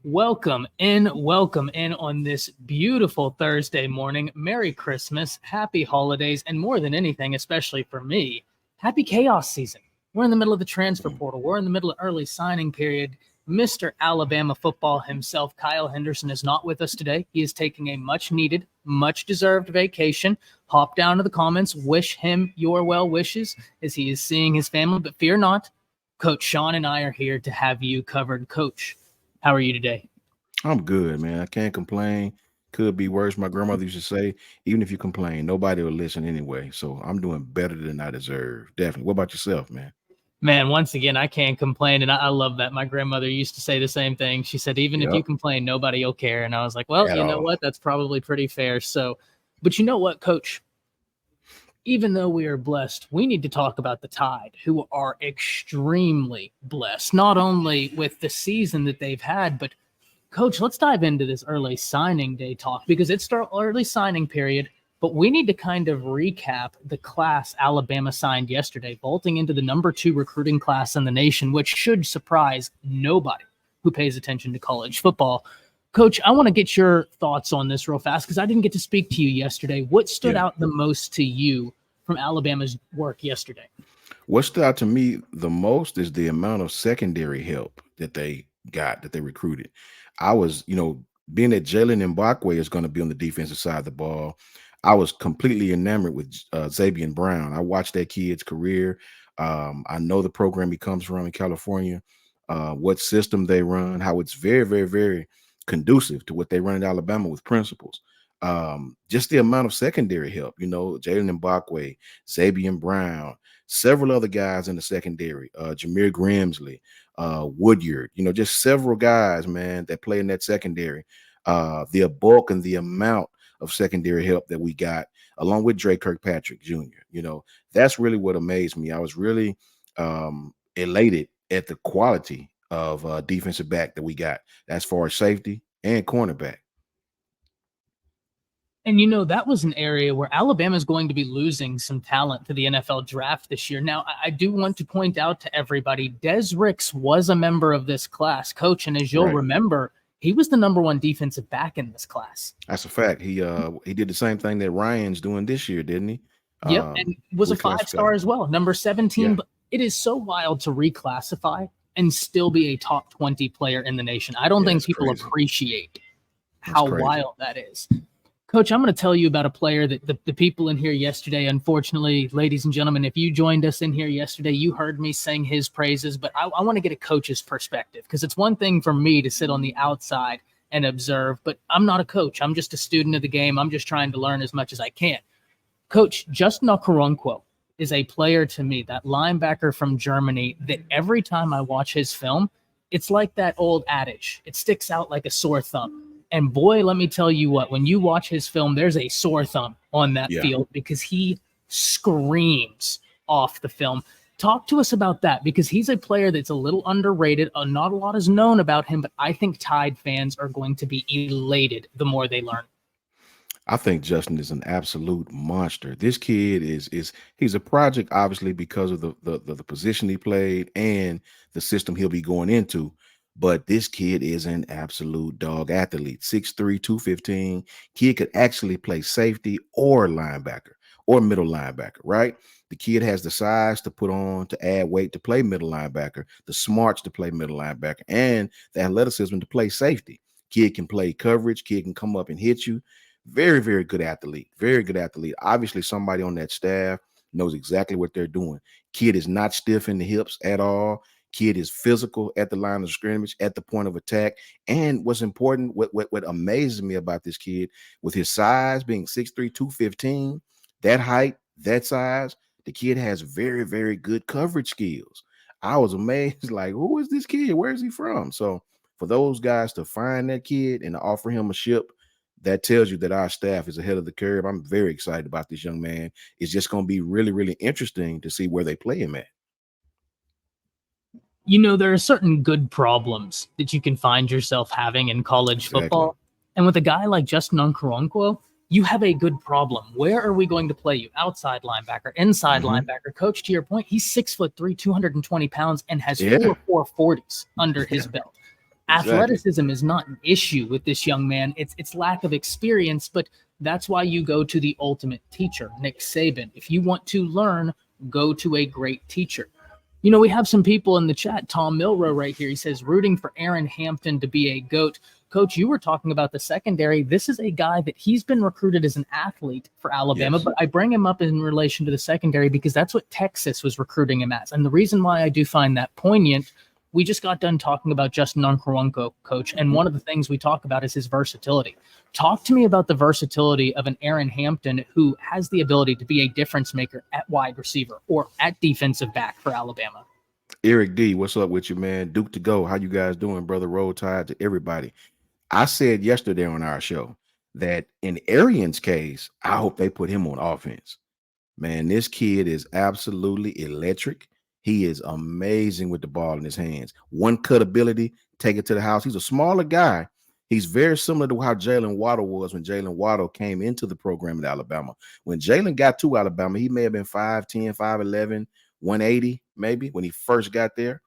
Welcome in on this beautiful Thursday morning. Merry Christmas, happy holidays, and more than anything, especially for me, happy chaos season. We're in the middle of the transfer portal. We're in the middle of early signing period. Mr. Alabama football himself, Kyle Henderson, is not with us today. He is taking a much-needed, much-deserved vacation. Hop down to the comments. Wish him your well wishes as he is seeing his family. But fear not, Coach Sean and I are here to have you covered. Coach, how are you today? I'm good, man. I can't complain. Could be worse. My grandmother used to say, even if you complain, nobody will listen anyway. So I'm doing better than I deserve. Definitely. What about yourself, man? Man, once again, I can't complain, and I love that. My grandmother used to say the same thing. She said, even if you Yep. complain, nobody will care. And I was like, well, At you know all. what? That's probably pretty fair. So, but you know what, Coach? Even though we are blessed, we need to talk about the Tide, who are extremely blessed, not only with the season that they've had, but Coach, let's dive into this early signing day talk because it's our early signing period, but we need to kind of recap the class Alabama signed yesterday, vaulting into the number 2 recruiting class in the nation, which should surprise nobody who pays attention to college football. Coach, I want to get your thoughts on this real fast because I didn't get to speak to you yesterday. What stood Yeah. out the most to you from Alabama's work yesterday? What stood out to me the most is the amount of secondary help that they got, that they recruited. I was, being that Jalen Mbakwe is going to be on the defensive side of the ball, I was completely enamored with Saban Brown. I watched that kid's career. I know the program he comes from in California, what system they run, how it's very, very, very conducive to what they run in Alabama with principles. Just the amount of secondary help, Jalen Mbakwe, Saban Brown, several other guys in the secondary, Jameer Grimsley, Woodyard, just several guys, man, that play in that secondary. The bulk and the amount of secondary help that we got, along with Dre Kirkpatrick Jr., that's really what amazed me. I was really elated at the quality of defensive back that we got as far as safety and cornerback. And that was an area where Alabama is going to be losing some talent to the NFL draft this year. Now, I do want to point out to everybody, Des Ricks was a member of this class, Coach. And as you'll Right. remember, he was the number 1 defensive back in this class. That's a fact. He did the same thing that Ryan's doing this year, didn't he? Yep. And was a 5-star Reclassified. as well, number 17. Yeah, But it is so wild to reclassify and still be a top 20 player in the nation. I don't yeah, think it's people crazy. appreciate That's how crazy. wild that is. Coach, I'm going to tell you about a player that the people in here yesterday, unfortunately, ladies and gentlemen, if you joined us in here yesterday, you heard me sing his praises, but I want to get a coach's perspective because it's one thing for me to sit on the outside and observe, but I'm not a coach. I'm just a student of the game. I'm just trying to learn as much as I can. Coach, Justin Okoronkwo is a player to me, that linebacker from Germany, that every time I watch his film, it's like that old adage. It sticks out like a sore thumb. And boy, let me tell you what, when you watch his film, there's a sore thumb on that Yeah. field because he screams off the film. Talk to us about that because he's a player that's a little underrated. Not a lot is known about him, but I think Tide fans are going to be elated the more they learn. I think Justin is an absolute monster. This kid is he's a project, obviously, because of the position he played and the system he'll be going into. But this kid is an absolute dog athlete. 6'3", 215. Kid could actually play safety or linebacker or middle linebacker, right? The kid has the size to put on to add weight to play middle linebacker, the smarts to play middle linebacker, and the athleticism to play safety. Kid can play coverage. Kid can come up and hit you. Very, very good athlete. Very good athlete. Obviously, somebody on that staff knows exactly what they're doing. Kid is not stiff in the hips at all. Kid is physical at the line of scrimmage, at the point of attack. And what's important, what amazes me about this kid, with his size being 6'3", 215, that height, that size, the kid has very, very good coverage skills. I was amazed, like, who is this kid? Where is he from? So for those guys to find that kid and to offer him a ship, that tells you that our staff is ahead of the curve. I'm very excited about this young man. It's just going to be really, really interesting to see where they play him at. There are certain good problems that you can find yourself having in college Exactly. football. And with a guy like Justin Okoronkwo, you have a good problem. Where are we going to play you? Outside linebacker, inside Mm-hmm. linebacker. Coach, to your point, he's 6'3", 220 pounds, and has Yeah. 4.40s under his belt. Exactly. Athleticism is not an issue with this young man. It's lack of experience, but that's why you go to the ultimate teacher, Nick Saban. If you want to learn, go to a great teacher. We have some people in the chat. Tom Milrow right here. He says, rooting for Aaron Hampton to be a GOAT. Coach, you were talking about the secondary. This is a guy that he's been recruited as an athlete for Alabama, Yes. but I bring him up in relation to the secondary because that's what Texas was recruiting him as. And the reason why I do find that poignant, we just got done talking about Justin Nwankwo, Coach, and one of the things we talk about is his versatility. Talk to me about the versatility of an Aaron Hampton who has the ability to be a difference maker at wide receiver or at defensive back for Alabama. Eric D, what's up with you, man? Duke to go. How you guys doing, brother? Roll Tide to everybody. I said yesterday on our show that in Arian's case, I hope they put him on offense. Man, this kid is absolutely electric. He is amazing with the ball in his hands. One cut ability, take it to the house. He's a smaller guy. He's very similar to how Jalen Waddle was when Jalen Waddle came into the program at Alabama. When Jalen got to Alabama, he may have been 5'10, 5'11, 180, maybe when he first got there.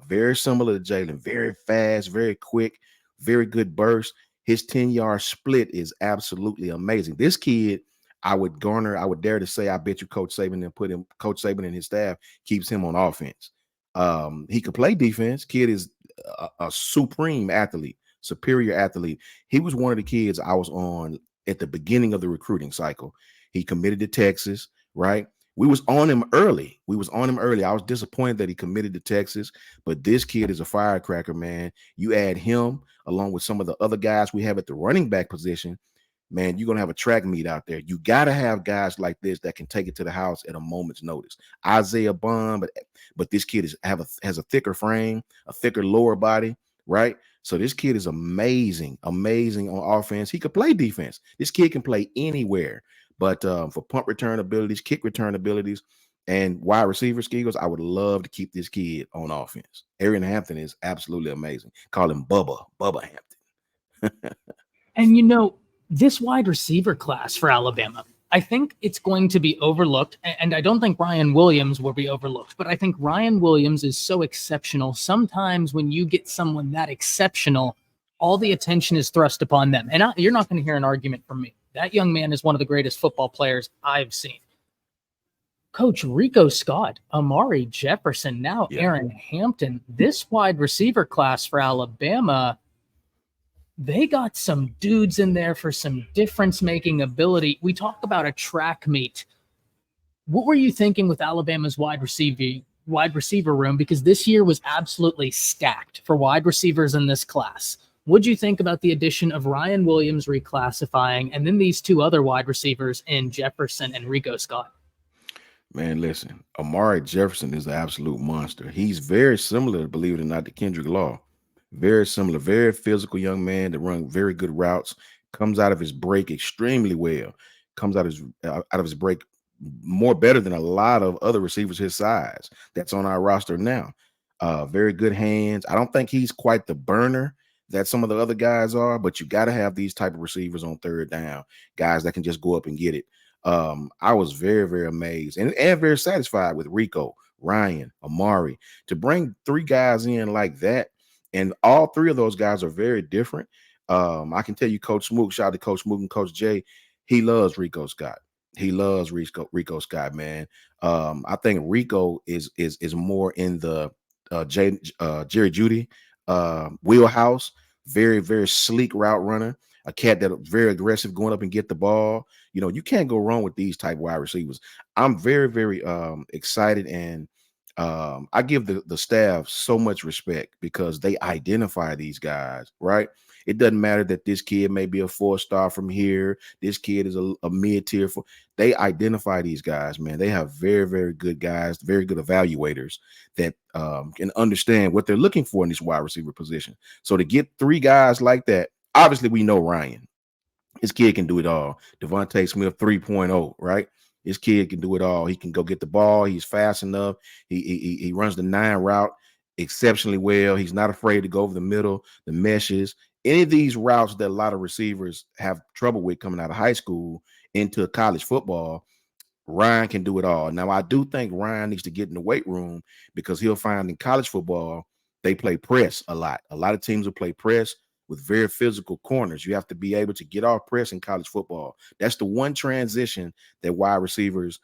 Very similar to Jalen, very fast, very quick, very good burst. His 10-yard split is absolutely amazing. This kid, I would dare to say, I bet you Coach Saban and his staff keeps him on offense. He could play defense. Kid is a supreme athlete, superior athlete. He was one of the kids I was on at the beginning of the recruiting cycle. He committed to Texas, right? We was on him early. I was disappointed that he committed to Texas, but this kid is a firecracker, man. You add him along with some of the other guys we have at the running back position, man, you're going to have a track meet out there. You got to have guys like this that can take it to the house at a moment's notice. Isaiah Bond, but this kid has a thicker frame, a thicker lower body, right? So this kid is amazing on offense. He could play defense. This kid can play anywhere. But for punt return abilities, kick return abilities, and wide receiver skills, I would love to keep this kid on offense. Aaron Hampton is absolutely amazing. Call him Bubba Hampton. And this wide receiver class for Alabama, I think it's going to be overlooked. And I don't think Ryan Williams will be overlooked, but I think Ryan Williams is so exceptional. Sometimes when you get someone that exceptional, all the attention is thrust upon them. And you're not going to hear an argument from me. That young man is one of the greatest football players I've seen. Coach, Rico Scott, Amari Jefferson, now Aaron Hampton, this wide receiver class for Alabama, they got some dudes in there for some difference-making ability. We talk about a track meet. What were you thinking with Alabama's wide receiver room? Because this year was absolutely stacked for wide receivers in this class. What'd you think about the addition of Ryan Williams reclassifying and then these two other wide receivers in Jefferson and Rico Scott? Man, listen, Amari Jefferson is an absolute monster. He's very similar, believe it or not, to Kendrick Law. Very similar, very physical young man that runs very good routes, comes out of his break extremely well, comes out of his break more better than a lot of other receivers his size that's on our roster now. Very good hands. I don't think he's quite the burner that some of the other guys are, but you got to have these type of receivers on third down, guys that can just go up and get it. I was very, very amazed and very satisfied with Rico, Ryan, Amari to bring three guys in like that. And all three of those guys are very different. I can tell you, Coach Smook, shout out to Coach Smook and Coach Jay, he loves Rico Scott. He loves Rico Scott, man. I think Rico is more in the Jerry Jeudy wheelhouse. Very, very sleek route runner. A cat that very aggressive, going up and get the ball. You can't go wrong with these type wide receivers. I'm very, very excited, and I give the staff so much respect because they identify these guys, right? It doesn't matter that this kid may be a 4-star from here. This kid is a mid-tier. They identify these guys, man. They have very, very good guys, very good evaluators that can understand what they're looking for in this wide receiver position. So to get three guys like that, obviously we know Ryan. This kid can do it all. Devontae Smith 3.0, right? This kid can do it all. He can go get the ball. He's fast enough. He runs the 9 route exceptionally well. He's not afraid to go over the middle, the meshes. Any of these routes that a lot of receivers have trouble with coming out of high school into college football, Ryan can do it all. Now, I do think Ryan needs to get in the weight room because he'll find in college football they play press a lot. A lot of teams will play press with very physical corners. You have to be able to get off press in college football. That's the one transition that wide receivers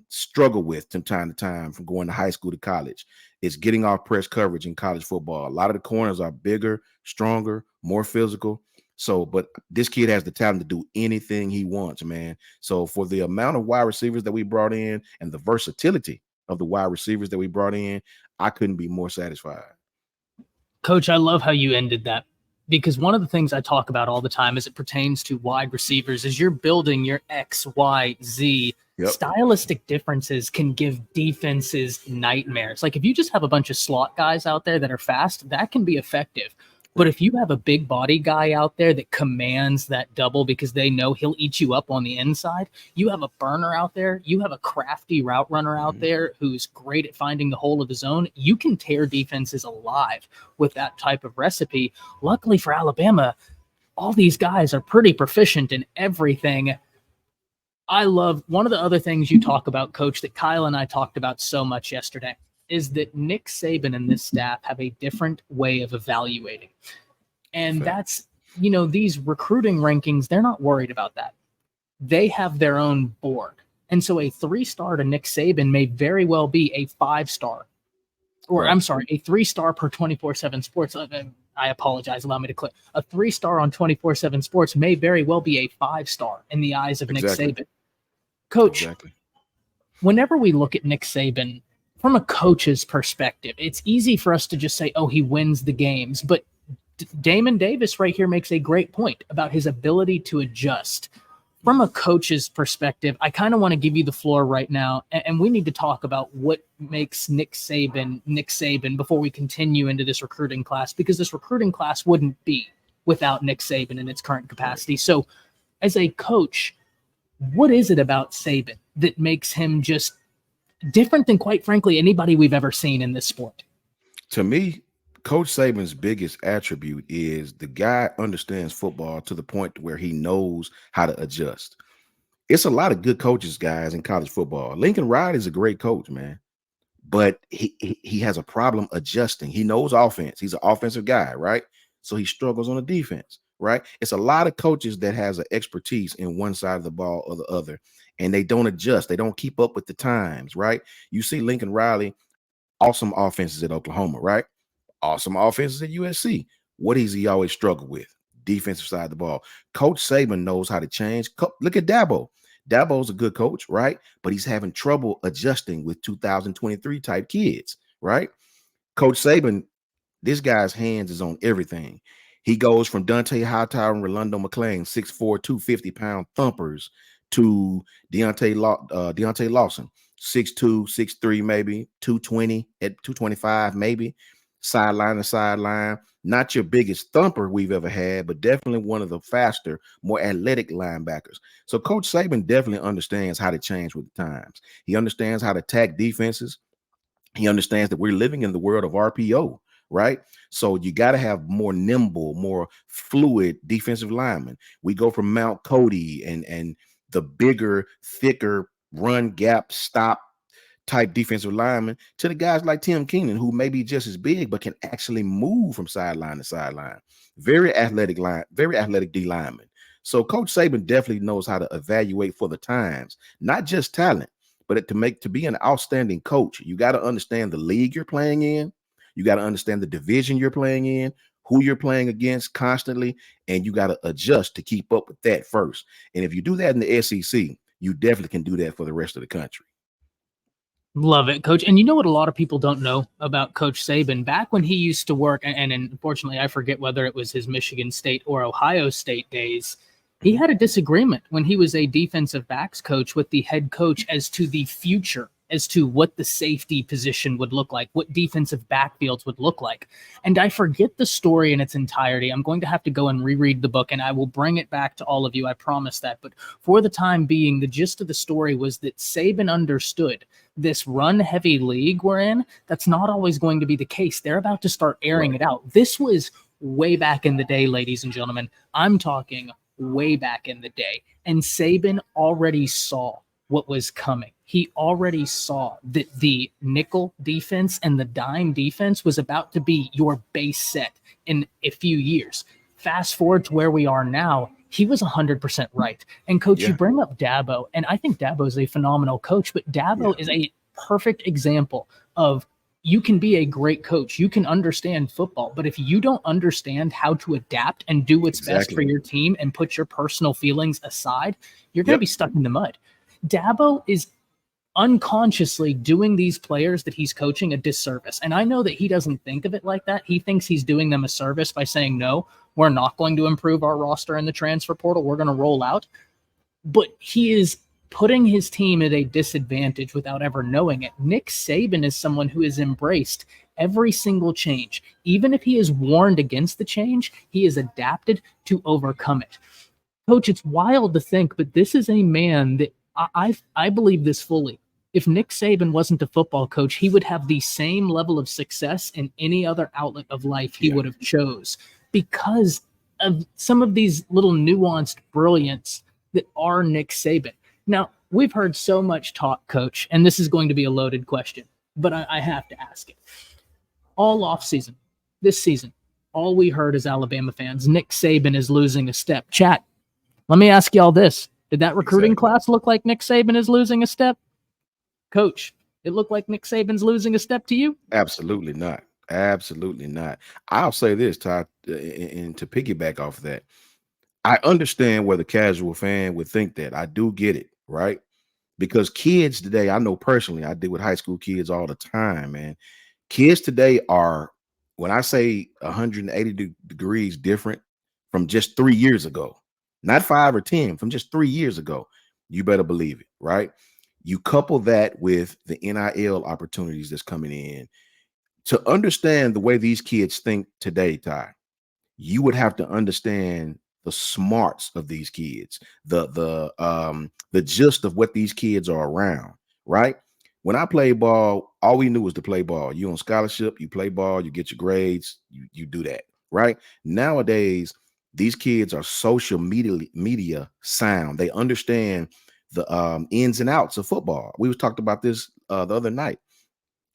struggle with from time to time from going to high school to college. It's getting off press coverage in college football. A lot of the corners are bigger, stronger, more physical. So, but this kid has the talent to do anything he wants, man. So for the amount of wide receivers that we brought in and the versatility of the wide receivers that we brought in, I couldn't be more satisfied. Coach, I love how you ended that, because one of the things I talk about all the time as it pertains to wide receivers is you're building your X, Y, Z. Yep. Stylistic differences can give defenses nightmares. Like if you just have a bunch of slot guys out there that are fast, that can be effective. But if you have a big body guy out there that commands that double because they know he'll eat you up on the inside, you have a burner out there, you have a crafty route runner out there who's great at finding the hole of the zone, you can tear defenses alive with that type of recipe. Luckily for Alabama, all these guys are pretty proficient in everything. I love one of the other things you talk about, Coach, that Kyle and I talked about so much yesterday, is that Nick Saban and this staff have a different way of evaluating. And that's, these recruiting rankings, they're not worried about that. They have their own board. And so a 3-star to Nick Saban may very well be a 5-star, or I'm sorry, a 3-star per 24/7 Sports. I apologize. Allow me to click. A 3-star on 24/7 Sports may very well be a 5-star in the eyes of Nick Saban. Coach, whenever we look at Nick Saban, from a coach's perspective, it's easy for us to just say, oh, he wins the games. But Damon Davis right here makes a great point about his ability to adjust. From a coach's perspective, I kind of want to give you the floor right now, and we need to talk about what makes Nick Saban before we continue into this recruiting class, because this recruiting class wouldn't be without Nick Saban in its current capacity. So as a coach, what is it about Saban that makes him just different than, quite frankly, anybody we've ever seen in this sport? To me, Coach Saban's biggest attribute is the guy understands football to the point where he knows how to adjust. It's a lot of good coaches, guys, in college football. Lincoln Riley is a great coach, man, but he has a problem adjusting. He knows offense. He's an offensive guy, right? So he struggles on the defense, right? It's a lot of coaches that has an expertise in one side of the ball or the other, and they don't adjust. They don't keep up with the times, right? You see Lincoln Riley, awesome offenses at Oklahoma, right? Awesome offenses at USC. What does he always struggle with? Defensive side of the ball. Coach Saban knows how to change. Look at Dabo. Dabo's a good coach, right? But he's having trouble adjusting with 2023 type kids, right? Coach Saban, this guy's hands is on everything. He goes from Dante Hightower and Rolando McClain, 6'4", 250-pound thumpers, to Deontay Lawson, 6'2", 6'3", maybe 220 at 225, maybe sideline to sideline. Not your biggest thumper we've ever had, but definitely one of the faster, more athletic linebackers. So Coach Saban definitely understands how to change with the times. He understands how to attack defenses. He understands that we're living in the world of RPO, right? So you got to have more nimble, more fluid defensive linemen. We go from Mount Cody and the bigger, thicker run gap stop type defensive lineman to the guys like Tim Keenan, who may be just as big, but can actually move from sideline to sideline. Very athletic D lineman. So Coach Saban definitely knows how to evaluate for the times, not just talent, but to be an outstanding coach, you got to understand the league you're playing in. You got to understand the division you're playing in, who you're playing against constantly, and you got to adjust to keep up with that first. And if you do that in the SEC, you definitely can do that for the rest of the country. Love it, Coach. And you know what a lot of people don't know about Coach Saban? Back when he used to work, and unfortunately I forget whether it was his Michigan State or Ohio State days, he had a disagreement when he was a defensive backs coach with the head coach as to the future, as to what the safety position would look like, what defensive backfields would look like. And I forget the story in its entirety. I'm going to have to go and reread the book, and I will bring it back to all of you. I promise that. But for the time being, the gist of the story was that Saban understood this run-heavy league we're in, that's not always going to be the case. They're about to start airing it out. This was way back in the day, ladies and gentlemen. I'm talking way back in the day. And Saban already saw what was coming. He already saw that the nickel defense and the dime defense was about to be your base set in a few years. Fast forward to where we are now, he was 100% right. And coach, you bring up Dabo, and I think Dabo is a phenomenal coach, but Dabo is a perfect example of you can be a great coach. You can understand football, but if you don't understand how to adapt and do what's best for your team and put your personal feelings aside, you're going to be stuck in the mud. Dabo is unconsciously doing these players that he's coaching a disservice. And I know that he doesn't think of it like that. He thinks he's doing them a service by saying, no, we're not going to improve our roster in the transfer portal. We're going to roll out. But he is putting his team at a disadvantage without ever knowing it. Nick Saban is someone who has embraced every single change. Even if he is warned against the change, he is adapted to overcome it. Coach, it's wild to think, but this is a man that I believe this fully. If Nick Saban wasn't a football coach, he would have the same level of success in any other outlet of life he would have chose, because of some of these little nuanced brilliance that are Nick Saban. Now, we've heard so much talk, Coach, and this is going to be a loaded question, but I have to ask it. All offseason, this season, all we heard as Alabama fans, Nick Saban is losing a step. Chat, let me ask y'all this. Did that recruiting class look like Nick Saban is losing a step? Coach, it looked like Nick Saban's losing a step to you? Absolutely not. Absolutely not. I'll say this, Todd, and to piggyback off of that, I understand where the casual fan would think that. I do get it, right? Because kids today, I know personally, I deal with high school kids all the time, man. Kids today are, when I say 180 degrees different from just 3 years ago, not 5 or 10, from just 3 years ago, you better believe it, right? You couple that with the NIL opportunities that's coming in. To understand the way these kids think today, Ty, you would have to understand the smarts of these kids, the gist of what these kids are around, right? When I played ball, all we knew was to play ball. You on scholarship, you play ball, you get your grades, you do that, right? Nowadays, these kids are social media sound. They understand the ins and outs of football. We was talked about this the other night,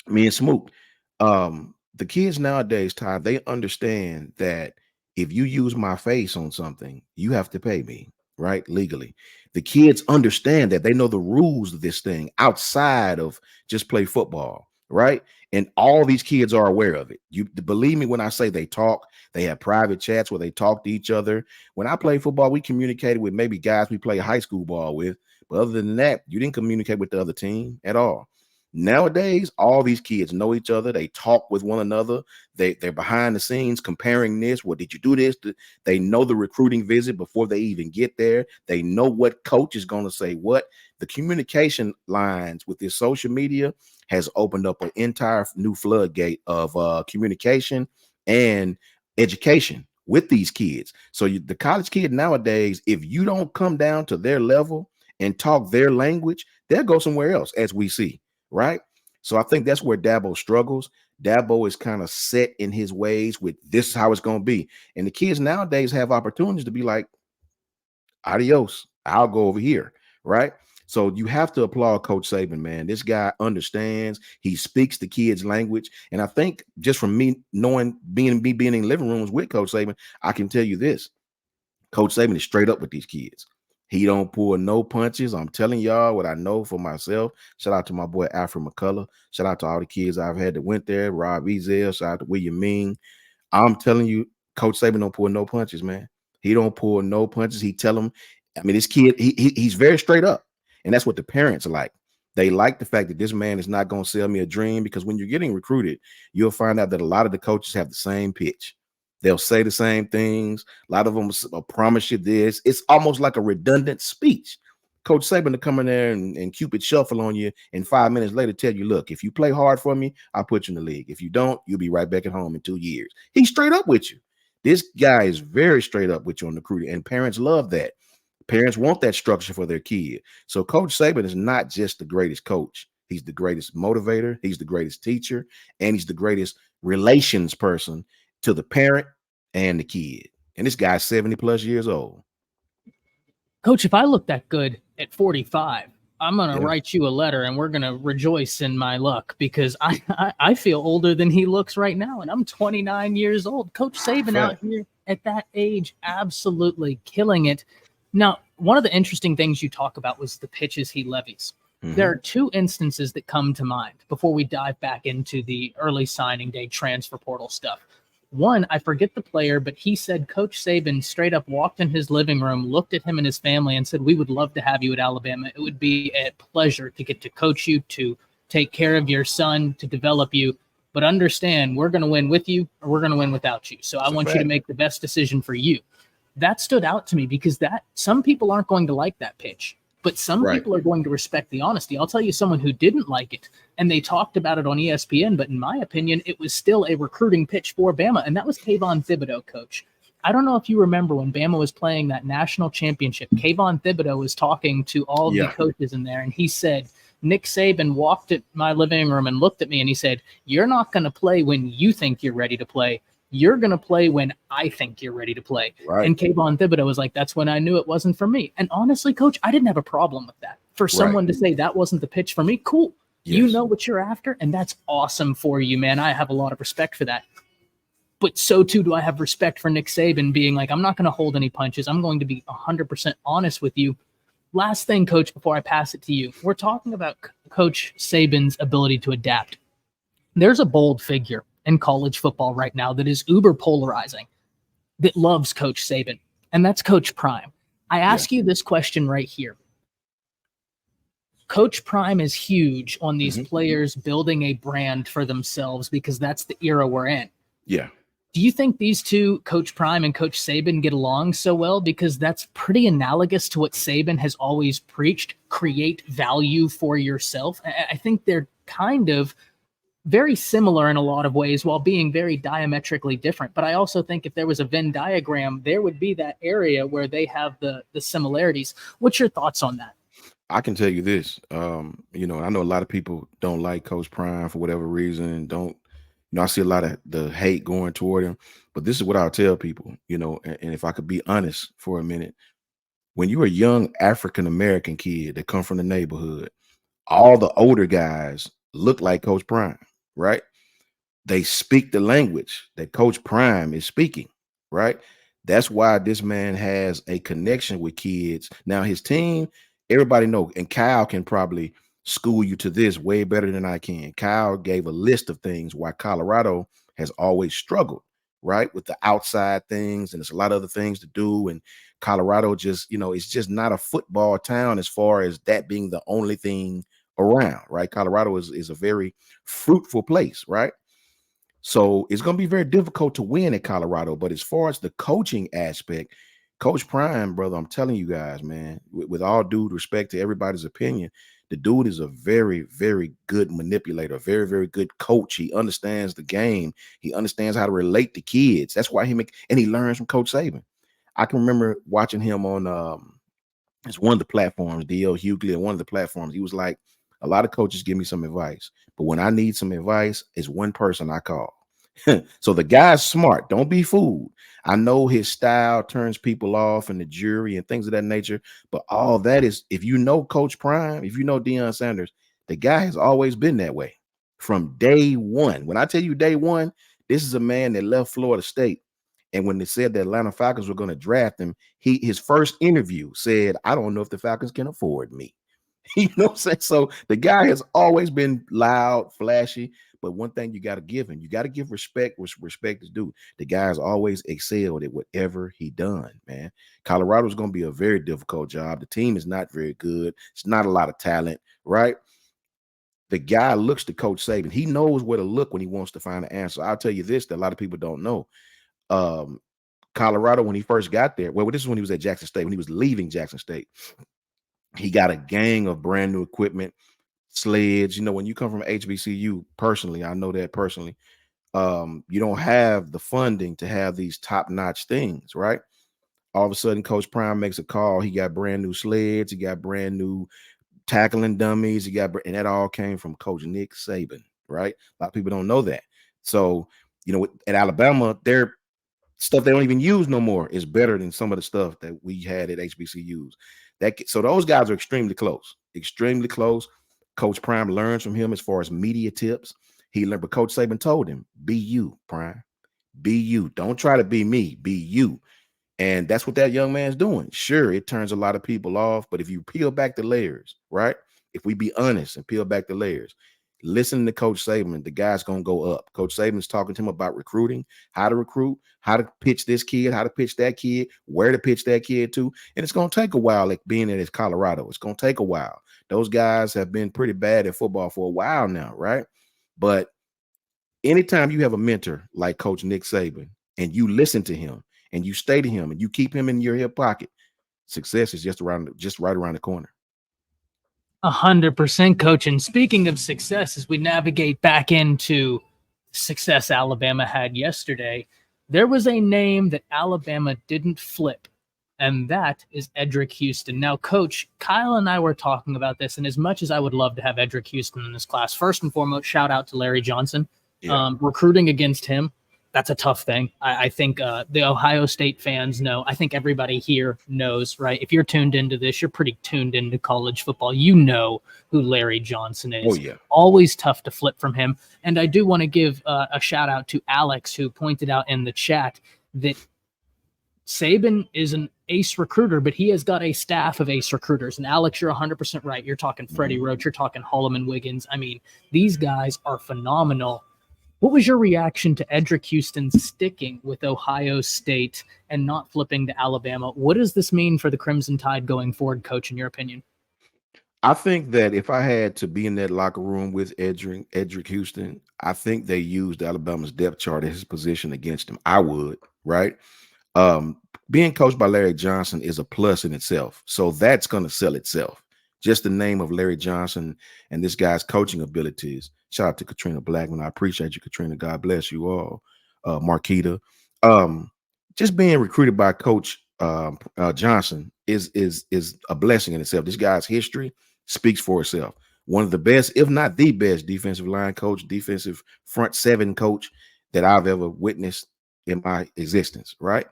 me and Smoot. The kids nowadays, Ty, they understand that if you use my face on something, you have to pay me, right? Legally. The kids understand that. They know the rules of this thing outside of just play football, right? And all these kids are aware of it. You believe me when I say they talk. They have private chats where they talk to each other. When I played football, we communicated with maybe guys we play high school ball with. But other than that, you didn't communicate with the other team at all. Nowadays, all these kids know each other. They talk with one another. They're behind the scenes comparing this. What did you do this? They know the recruiting visit before they even get there. They know what coach is going to say what. The communication lines with this social media has opened up an entire new floodgate of communication and education with these kids. So the college kid nowadays, if you don't come down to their level and talk their language, they'll go somewhere else, as we see. Right. So I think that's where Dabo struggles. Dabo is kind of set in his ways with this is how it's going to be. And the kids nowadays have opportunities to be like, adios, I'll go over here. Right. So you have to applaud Coach Saban, man. This guy understands. He speaks the kids' language. And I think just from me knowing, being in living rooms with Coach Saban, I can tell you this. Coach Saban is straight up with these kids. He don't pull no punches. I'm telling y'all what I know for myself. Shout out to my boy Alfred McCullough. Shout out to all the kids I've had that went there. Rob Ezel. Shout out to William Ming. I'm telling you, Coach Saban don't pull no punches, man. He don't pull no punches. He tell them, I mean, this kid, he's very straight up. And that's what the parents like. They like the fact that this man is not going to sell me a dream, because when you're getting recruited, you'll find out that a lot of the coaches have the same pitch. They'll say the same things. A lot of them will promise you this. It's almost like a redundant speech. Coach Saban to come in there and Cupid shuffle on you, and 5 minutes later tell you, look, if you play hard for me, I'll put you in the league. If you don't, you'll be right back at home in 2 years. He's straight up with you. This guy is very straight up with you on the recruiting, and parents love that. Parents want that structure for their kid. So Coach Saban is not just the greatest coach. He's the greatest motivator. He's the greatest teacher, and he's the greatest relations person to the parent and the kid. And this guy's 70 plus years old. Coach, if I look that good at 45, I'm gonna Yeah, write you a letter, and we're gonna rejoice in my luck because I feel older than he looks right now, and I'm 29 years old. Coach Saban out fact. here at that age, absolutely killing it. Now, one of the interesting things you talk about was the pitches he levies. There Hmm. are two instances that come to mind before we dive back into the early signing day transfer portal stuff. One, I forget the player, but he said Coach Saban straight up walked in his living room, looked at him and his family, and said, "We would love to have you at Alabama. It would be a pleasure to get to coach you, to take care of your son, to develop you. But understand, we're going to win with you or we're going to win without you. So I It's a want you to fact. make the best decision for you." That stood out to me because that some people aren't going to like that pitch, but some Right. people are going to respect the honesty. I'll tell you someone who didn't like it, and they talked about it on ESPN, but in my opinion, it was still a recruiting pitch for Bama, and that was Kayvon Thibodeau, coach. I don't know if you remember when Bama was playing that national championship. Kayvon Thibodeau was talking to all of the Yeah. coaches in there, and he said, Nick Saban walked at my living room and looked at me and he said, "You're not going to play when you think you're ready to play. You're going to play when I think you're ready to play." Right. And Kayvon Thibodeau was like, "That's when I knew it wasn't for me." And honestly, coach, I didn't have a problem with that. For Right. someone to say that wasn't the pitch for me, cool. You Yes. know what you're after, and that's awesome for you, man. I have a lot of respect for that. But so too do I have respect for Nick Saban being like, "I'm not going to hold any punches. I'm going to be 100% honest with you." Last thing, coach, before I pass it to you, we're talking about Coach Saban's ability to adapt. There's a bold figure in college football right now that is uber polarizing, that loves Coach Saban, and that's Coach Prime. I Yeah. ask you this question right here. Coach Prime is huge on these Hmm. players building a brand for themselves because that's the era we're in. Yeah. Do you think these two, Coach Prime and Coach Saban, get along so well? Because that's pretty analogous to what Saban has always preached: create value for yourself. I think they're kind of very similar in a lot of ways while being very diametrically different. But I also think if there was a Venn diagram, there would be that area where they have the similarities. What's your thoughts on that? I can tell you this. I know a lot of people don't like Coach Prime for whatever reason. Don't, I see a lot of the hate going toward him. But this is what I'll tell people, and if I could be honest for a minute, when you're a young African American kid that come from the neighborhood, all the older guys look like Coach Prime, right? They speak the language that Coach Prime is speaking, right? That's why this man has a connection with kids. Now his team, everybody know, and Kyle can probably school you to this way better than I can. Kyle gave a list of things why Colorado has always struggled, right? With the outside things, and there's a lot of other things to do. And Colorado just, it's just not a football town as far as that being the only thing around, right? Colorado is a very fruitful place, right? So it's going to be very difficult to win at Colorado. But as far as the coaching aspect, Coach Prime, brother, I'm telling you guys, man, with all due respect to everybody's opinion, the dude is a very, very good manipulator, very, very good coach. He understands the game. He understands how to relate to kids. That's why and he learns from Coach Saban. I can remember watching him on it's one of the platforms, DL Hughley, and one of the platforms. He was like, a lot of coaches give me some advice, but when I need some advice, it's one person I call. So the guy's smart. Don't be fooled. I know his style turns people off and the jury and things of that nature, but all that is, if you know Coach Prime, if you know Deion Sanders, the guy has always been that way from day one. When I tell you day one, this is a man that left Florida State. And when they said the Atlanta Falcons were going to draft him, his first interview said, "I don't know if the Falcons can afford me." You know what I'm saying? So the guy has always been loud, flashy. But one thing you got to give him, you got to give respect where respect is due. The guy's always excelled at whatever he done, man. Colorado's going to be a very difficult job. The team is not very good. It's not a lot of talent, right? The guy looks to Coach Saban. He knows where to look when he wants to find an answer. I'll tell you this that a lot of people don't know. Um, Colorado, when he first got there, well, this is when he was at Jackson State. When he was leaving Jackson State, he got a gang of brand new equipment, sleds. When you come from HBCU, personally, I know that personally, you don't have the funding to have these top-notch things, right? All of a sudden, Coach Prime makes a call. He got brand new sleds. He got brand new tackling dummies. And that all came from Coach Nick Saban, right? A lot of people don't know that. So, at Alabama, their stuff they don't even use no more is better than some of the stuff that we had at HBCUs. So those guys are extremely close, extremely close. Coach Prime learns from him as far as media tips. He learned, but Coach Saban told him, "Be you, Prime. Be you. Don't try to be me. Be you." And that's what that young man's doing. Sure, it turns a lot of people off, but if you peel back the layers, right? If we be honest and peel back the layers, listening to Coach Saban, the guy's gonna go up. Coach Saban's talking to him about recruiting, how to recruit, how to pitch this kid, how to pitch that kid, where to pitch that kid to. And it's gonna take a while, like being in Colorado. It's gonna take a while. Those guys have been pretty bad at football for a while now, right? But anytime you have a mentor like Coach Nick Saban and you listen to him and you stay to him and you keep him in your hip pocket, success is just right around the corner. 100%, Coach. And speaking of success, as we navigate back into success Alabama had yesterday, there was a name that Alabama didn't flip, and that is Edric Houston. Now, Coach, Kyle and I were talking about this, and as much as I would love to have Edric Houston in this class, first and foremost, shout out to Larry Johnson. Yeah. Recruiting against him, that's a tough thing. I think the Ohio State fans know. I think everybody here knows, right? If you're tuned into this, you're pretty tuned into college football. You know who Larry Johnson is. Oh, yeah. Always tough to flip from him. And I do want to give a shout out to Alex, who pointed out in the chat that Saban is an ace recruiter, but he has got a staff of ace recruiters. And Alex, you're 100% right. You're talking Freddie Roach. You're talking Holloman Wiggins. I mean, these guys are phenomenal. What was your reaction to Edric Houston sticking with Ohio State and not flipping to Alabama? What does this mean for the Crimson Tide going forward, Coach, in your opinion? I think that if I had to be in that locker room with Edric Houston, I think they used Alabama's depth chart as his position against him. I would, right? Being coached by Larry Johnson is a plus in itself. So that's going to sell itself. Just the name of Larry Johnson and this guy's coaching abilities. Shout out to Katrina Blackman. I appreciate you, Katrina. God bless you all. Marquita. Just being recruited by Coach Johnson is a blessing in itself. This guy's history speaks for itself. One of the best, if not the best, defensive line coach, defensive front seven coach that I've ever witnessed in my existence, right?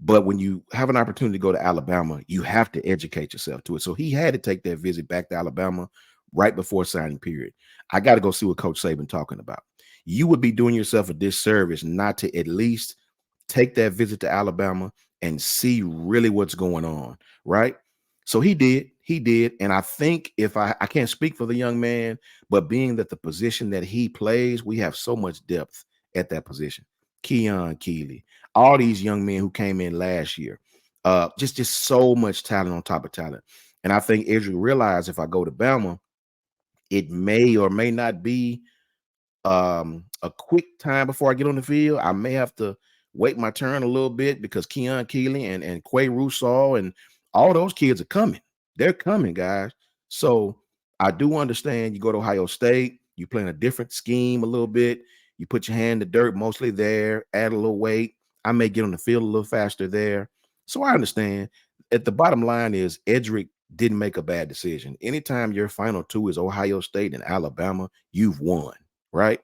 But when you have an opportunity to go to Alabama, you have to educate yourself to it. So he had to take that visit back to Alabama right before signing period. I got to go see what Coach Saban talking about. You would be doing yourself a disservice not to at least take that visit to Alabama and see really what's going on, right? So he did. And I think if I can't speak for the young man, but being that the position that he plays, we have so much depth at that position. Keon Keeley, all these young men who came in last year, just so much talent on top of talent. And I think Edric realized if I go to Bama, it may or may not be a quick time before I get on the field. I may have to wait my turn a little bit because Keon Keeley and Quay Rousseau and all those kids are coming. They're coming, guys. So I do understand you go to Ohio State, you play in a different scheme a little bit. You put your hand in the dirt mostly there, add a little weight. I may get on the field a little faster there. So I understand. At the bottom line is Edric didn't make a bad decision. Anytime your final two is Ohio State and Alabama, you've won, right?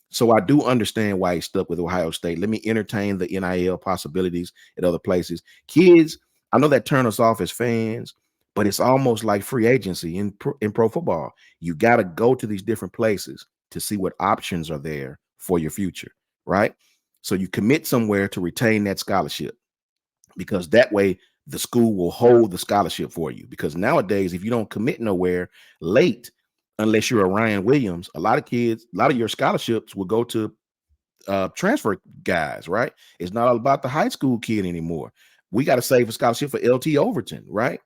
So I do understand why he stuck with Ohio State. Let me entertain the NIL possibilities at other places. Kids, I know that turn us off as fans, but it's almost like free agency in pro football. You got to go to these different places to see what options are there for your future, right? So you commit somewhere to retain that scholarship because that way the school will hold the scholarship for you. Because nowadays, if you don't commit nowhere late, unless you're a Ryan Williams, a lot of your scholarships will go to transfer guys, right? It's not all about the high school kid anymore. We got to save a scholarship for LT Overton, right?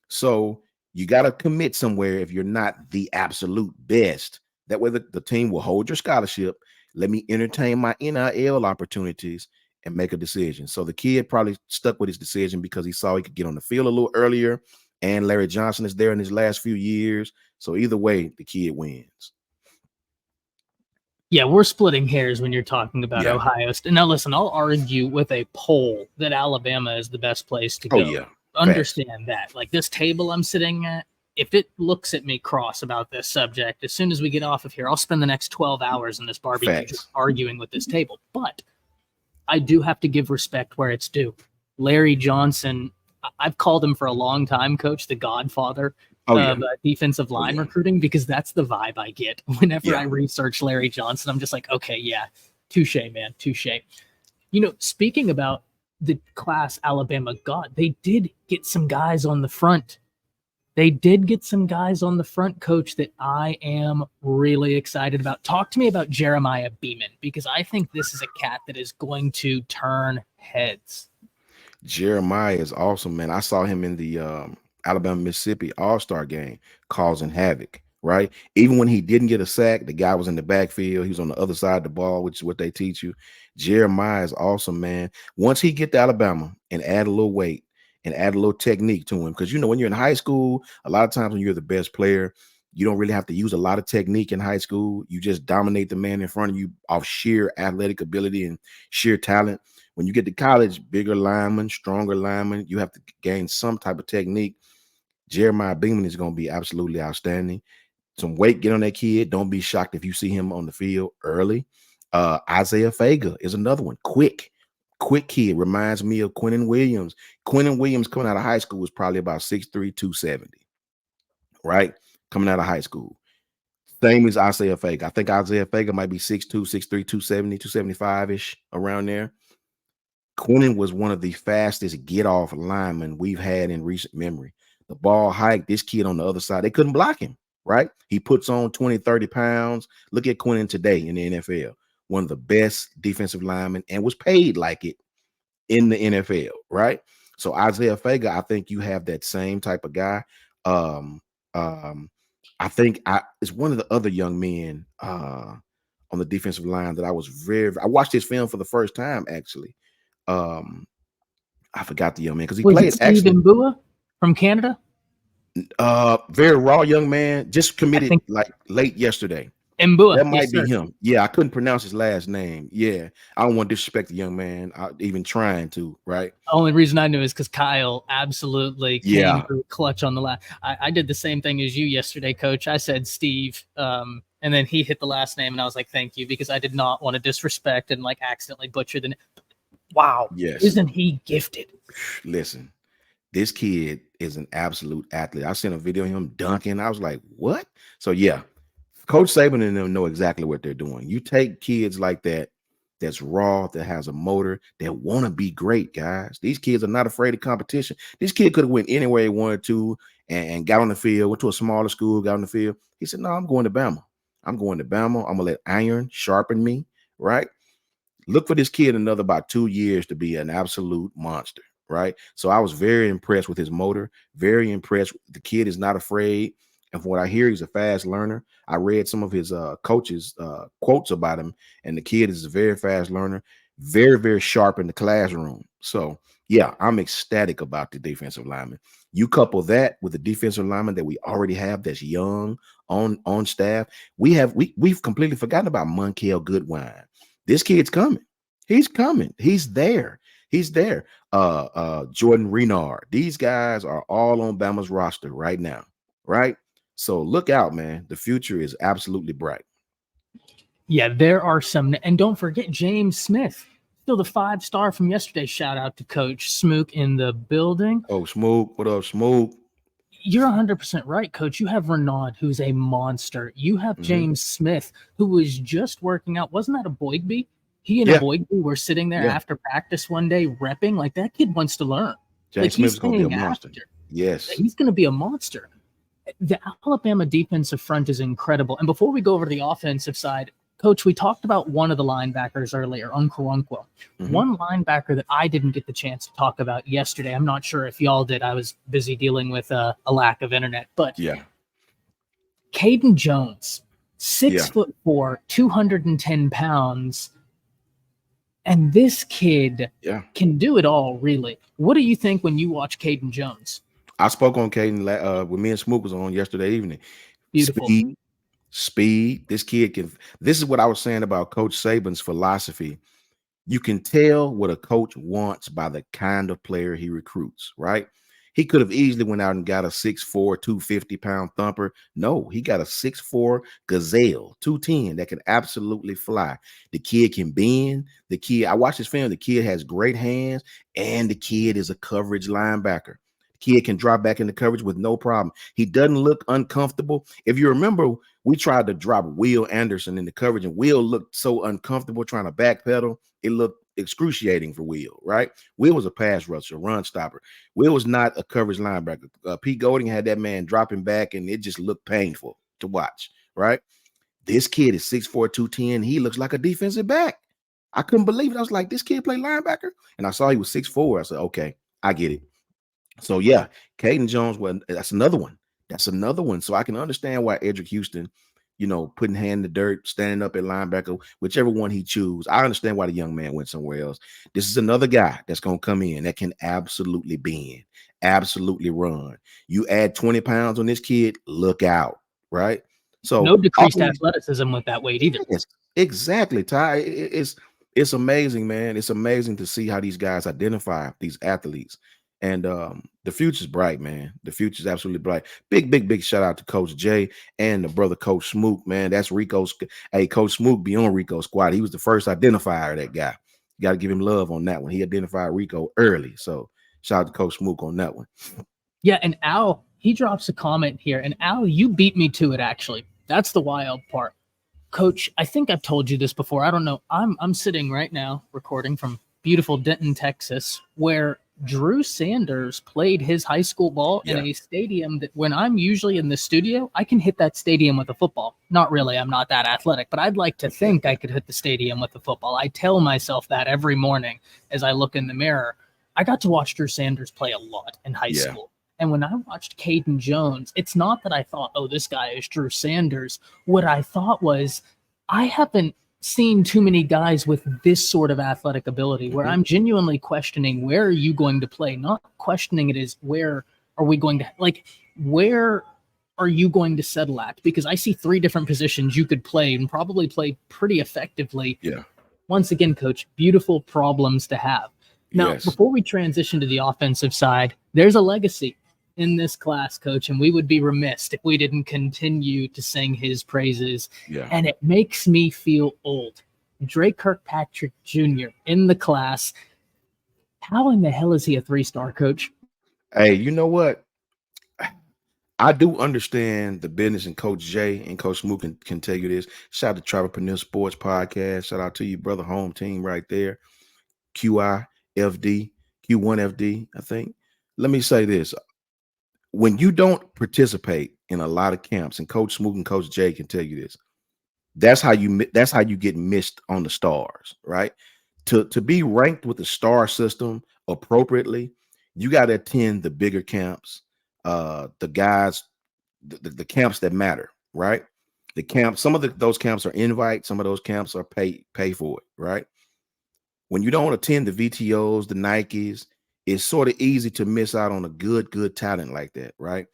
So you got to commit somewhere if you're not the absolute best. That way the team will hold your scholarship. Let me entertain my NIL opportunities and make a decision. So the kid probably stuck with his decision because he saw he could get on the field a little earlier, and Larry Johnson is there in his last few years. So either way, the kid wins. Yeah, we're splitting hairs when you're talking about Ohio State. Now, listen, I'll argue with a poll that Alabama is the best place to go. Oh, yeah. Understand that. Like this table I'm sitting at, if it looks at me cross about this subject, as soon as we get off of here, I'll spend the next 12 hours in this barbecue just arguing with this table. But I do have to give respect where it's due. Larry Johnson, I've called him for a long time, Coach, the Godfather Oh yeah. of defensive Oh line yeah. recruiting, because that's the vibe I get whenever I Yeah. research Larry Johnson. I'm just like, okay, yeah, touche, man, touche. Speaking about the class Alabama got, they did get some guys on the front. They did get some guys on the front, Coach, that I am really excited about. Talk to me about Jeremiah Beeman, because I think this is a cat that is going to turn heads. Jeremiah is awesome, man. I saw him in the Alabama Mississippi All-Star game causing havoc, right? Even when he didn't get a sack, the guy was in the backfield. He was on the other side of the ball, which is what they teach you. Jeremiah is awesome, man. Once he get to Alabama and add a little weight and add a little technique to him, because when you're in high school, a lot of times when you're the best player, you don't really have to use a lot of technique in high school. You just dominate the man in front of you off sheer athletic ability and sheer talent. When you get to college, bigger linemen, stronger linemen, you have to gain some type of technique. Jeremiah Beeman is going to be absolutely outstanding. Some weight, get on that kid. Don't be shocked if you see him on the field early. Isaiah Fager is another one. Quick kid. Reminds me of Quinnen Williams. Quinnen Williams coming out of high school was probably about 6'3", 270, right? Coming out of high school. Same as Isaiah Fager. I think Isaiah Fager might be 6'2", 6'3", 270, 275-ish, around there. Quinnen was one of the fastest get-off linemen we've had in recent memory. The ball hiked, this kid on the other side, they couldn't block him, right? He puts on 20, 30 pounds. Look at Quinnen today in the NFL. One of the best defensive linemen and was paid like it in the NFL, right? So Isaiah Fager, I think you have that same type of guy. Um, I think it's one of the other young men on the defensive line that I watched his film for the first time, actually. I forgot the young man because he Was it played Steve actually Mbua from Canada? very raw young man, just I committed think like late yesterday. Mbua. That Yes, might be sir. him. Yeah, I couldn't pronounce his last name. Yeah, I don't want to disrespect the young man, even trying to, right? Only reason I knew is because Kyle absolutely came Yeah, through clutch on the last. I did the same thing as you yesterday, Coach. I said Steve, and then he hit the last name, and I was like, "Thank you," because I did not want to disrespect and like accidentally butcher the name. Wow, yes. isn't he gifted? Listen, this kid is an absolute athlete. I sent a video of him dunking. I was like, what? So yeah, Coach Saban and them know exactly what they're doing. You take kids like that, that's raw, that has a motor, that want to be great, guys. These kids are not afraid of competition. This kid could have went anywhere he wanted to and got on the field, went to a smaller school, got on the field. He said, no, I'm going to Bama. I'm going to Bama. I'm going to let iron sharpen me, right? Look for this kid another about 2 years to be an absolute monster, right? So I was very impressed with his motor, very impressed. The kid is not afraid. And from what I hear, he's a fast learner. I read some of his coaches' quotes about him, and the kid is a very fast learner, very, very sharp in the classroom. So, yeah, I'm ecstatic about the defensive lineman. You couple that with the defensive lineman that we already have that's young on staff. We've completely forgotten about Monkel Goodwine. This kid's coming. He's coming. He's there. He's there. Jordan Renard. These guys are all on Bama's roster right now, right? So look out, man. The future is absolutely bright. Yeah, there are some, and don't forget James Smith, still the 5-star from yesterday. Shout out to Coach Smook in the building. Oh, Smoke. What up, Smoke? You're 100% right, Coach. You have Renaud, who's a monster. You have Mm-hmm. James Smith, who was just working out. Wasn't that a Boygby? He and a Yeah, Boygby were sitting there yeah. after practice one day repping. Like, that kid wants to learn. Like, James Smith he's is going to be a staying monster. after. Yes. He's going to be a monster. The Alabama defensive front is incredible. And before we go over to the offensive side, Coach, we talked about one of the linebackers earlier, Uncle. Mhm. One linebacker that I didn't get the chance to talk about yesterday. I'm not sure if y'all did. I was busy dealing with a lack of internet. But Yeah. Caden Jones, Yeah. 6'4", 210 pounds. And this kid Yeah. can do it all, really. What do you think when you watch Caden Jones? I spoke on Caden when me and Smoke was on yesterday evening. Beautiful. Speed. This kid can. This is what I was saying about Coach Saban's philosophy. You can tell what a coach wants by the kind of player he recruits, right? He could have easily went out and got a 6'4", 250-pound thumper. No, he got a 6'4" gazelle, 210 that can absolutely fly. The kid can bend. I watched his film. The kid has great hands, and the kid is a coverage linebacker. Kid can drop back into coverage with no problem. He doesn't look uncomfortable. If you remember, we tried to drop Will Anderson in the coverage, and Will looked so uncomfortable trying to backpedal. It looked excruciating for Will, right? Will was a pass rusher, run stopper. Will was not a coverage linebacker. Pete Golding had that man dropping back, and it just looked painful to watch, right? This kid is 6'4", 210. He looks like a defensive back. I couldn't believe it. I was like, this kid play linebacker? And I saw he was 6'4". I said, okay, I get it. So yeah, Caden Jones, well, that's another one. That's another one. So I can understand why Edric Houston, putting hand in the dirt, standing up at linebacker, whichever one he choose. I understand why the young man went somewhere else. This is another guy that's going to come in that can absolutely bend, absolutely run. You add 20 pounds on this kid, look out, right? So no decreased athleticism with that weight either. Yes, exactly, Ty. It's amazing, man. It's amazing to see how these guys identify these athletes. And the future's bright, man. The future's absolutely bright. Big shout out to Coach Jay and the brother Coach Smook, man. That's Rico's. Hey, Coach Smook be on Rico's squad. He was the first identifier of that guy. You got to give him love on that one. He identified Rico early. So shout out to Coach Smook on that one. Yeah, and Al, he drops a comment here. And Al, you beat me to it, actually. That's the wild part. Coach, I think I've told you this before. I don't know. I'm sitting right now recording from beautiful Denton, Texas, where Drew Sanders played his high school ball in a stadium that when I'm usually in the studio, I can hit that stadium with a football. Not really. I'm not that athletic, but I'd like to think I could hit the stadium with a football. I tell myself that every morning as I look in the mirror. I got to watch Drew Sanders play a lot in high school. And when I watched Caden Jones, it's not that I thought, oh, this guy is Drew Sanders. What I thought was, I haven't seen too many guys with this sort of athletic ability where I'm genuinely questioning, where are you going to play? Not questioning it is, where are we going to, where are you going to settle at? Because I see 3 different positions you could play and probably play pretty effectively. Yeah. Once again, Coach, beautiful problems to have. Now, before we transition to the offensive side, there's a legacy in this class, Coach, and we would be remiss if we didn't continue to sing his praises. Yeah. And it makes me feel old. Drake Kirkpatrick Jr. in the class. How in the hell is he a 3-star, Coach? Hey, you know what? I do understand the business, and Coach Jay and Coach Smook can tell you this. Shout out to Travel Pernil Sports Podcast. Shout out to you, brother, home team right there. QIFD, Q1FD, I think. Let me say this. When you don't participate in a lot of camps, and Coach Smook and Coach Jay can tell you this, that's how you get missed on the stars, right? To be ranked with the star system appropriately, you got to attend the bigger camps, the guys, the camps that matter, right? The camp, some of those camps are invite, some of those camps are pay for it, right? When you don't attend the VTOs, the Nikes, it's sort of easy to miss out on a good talent like that, right?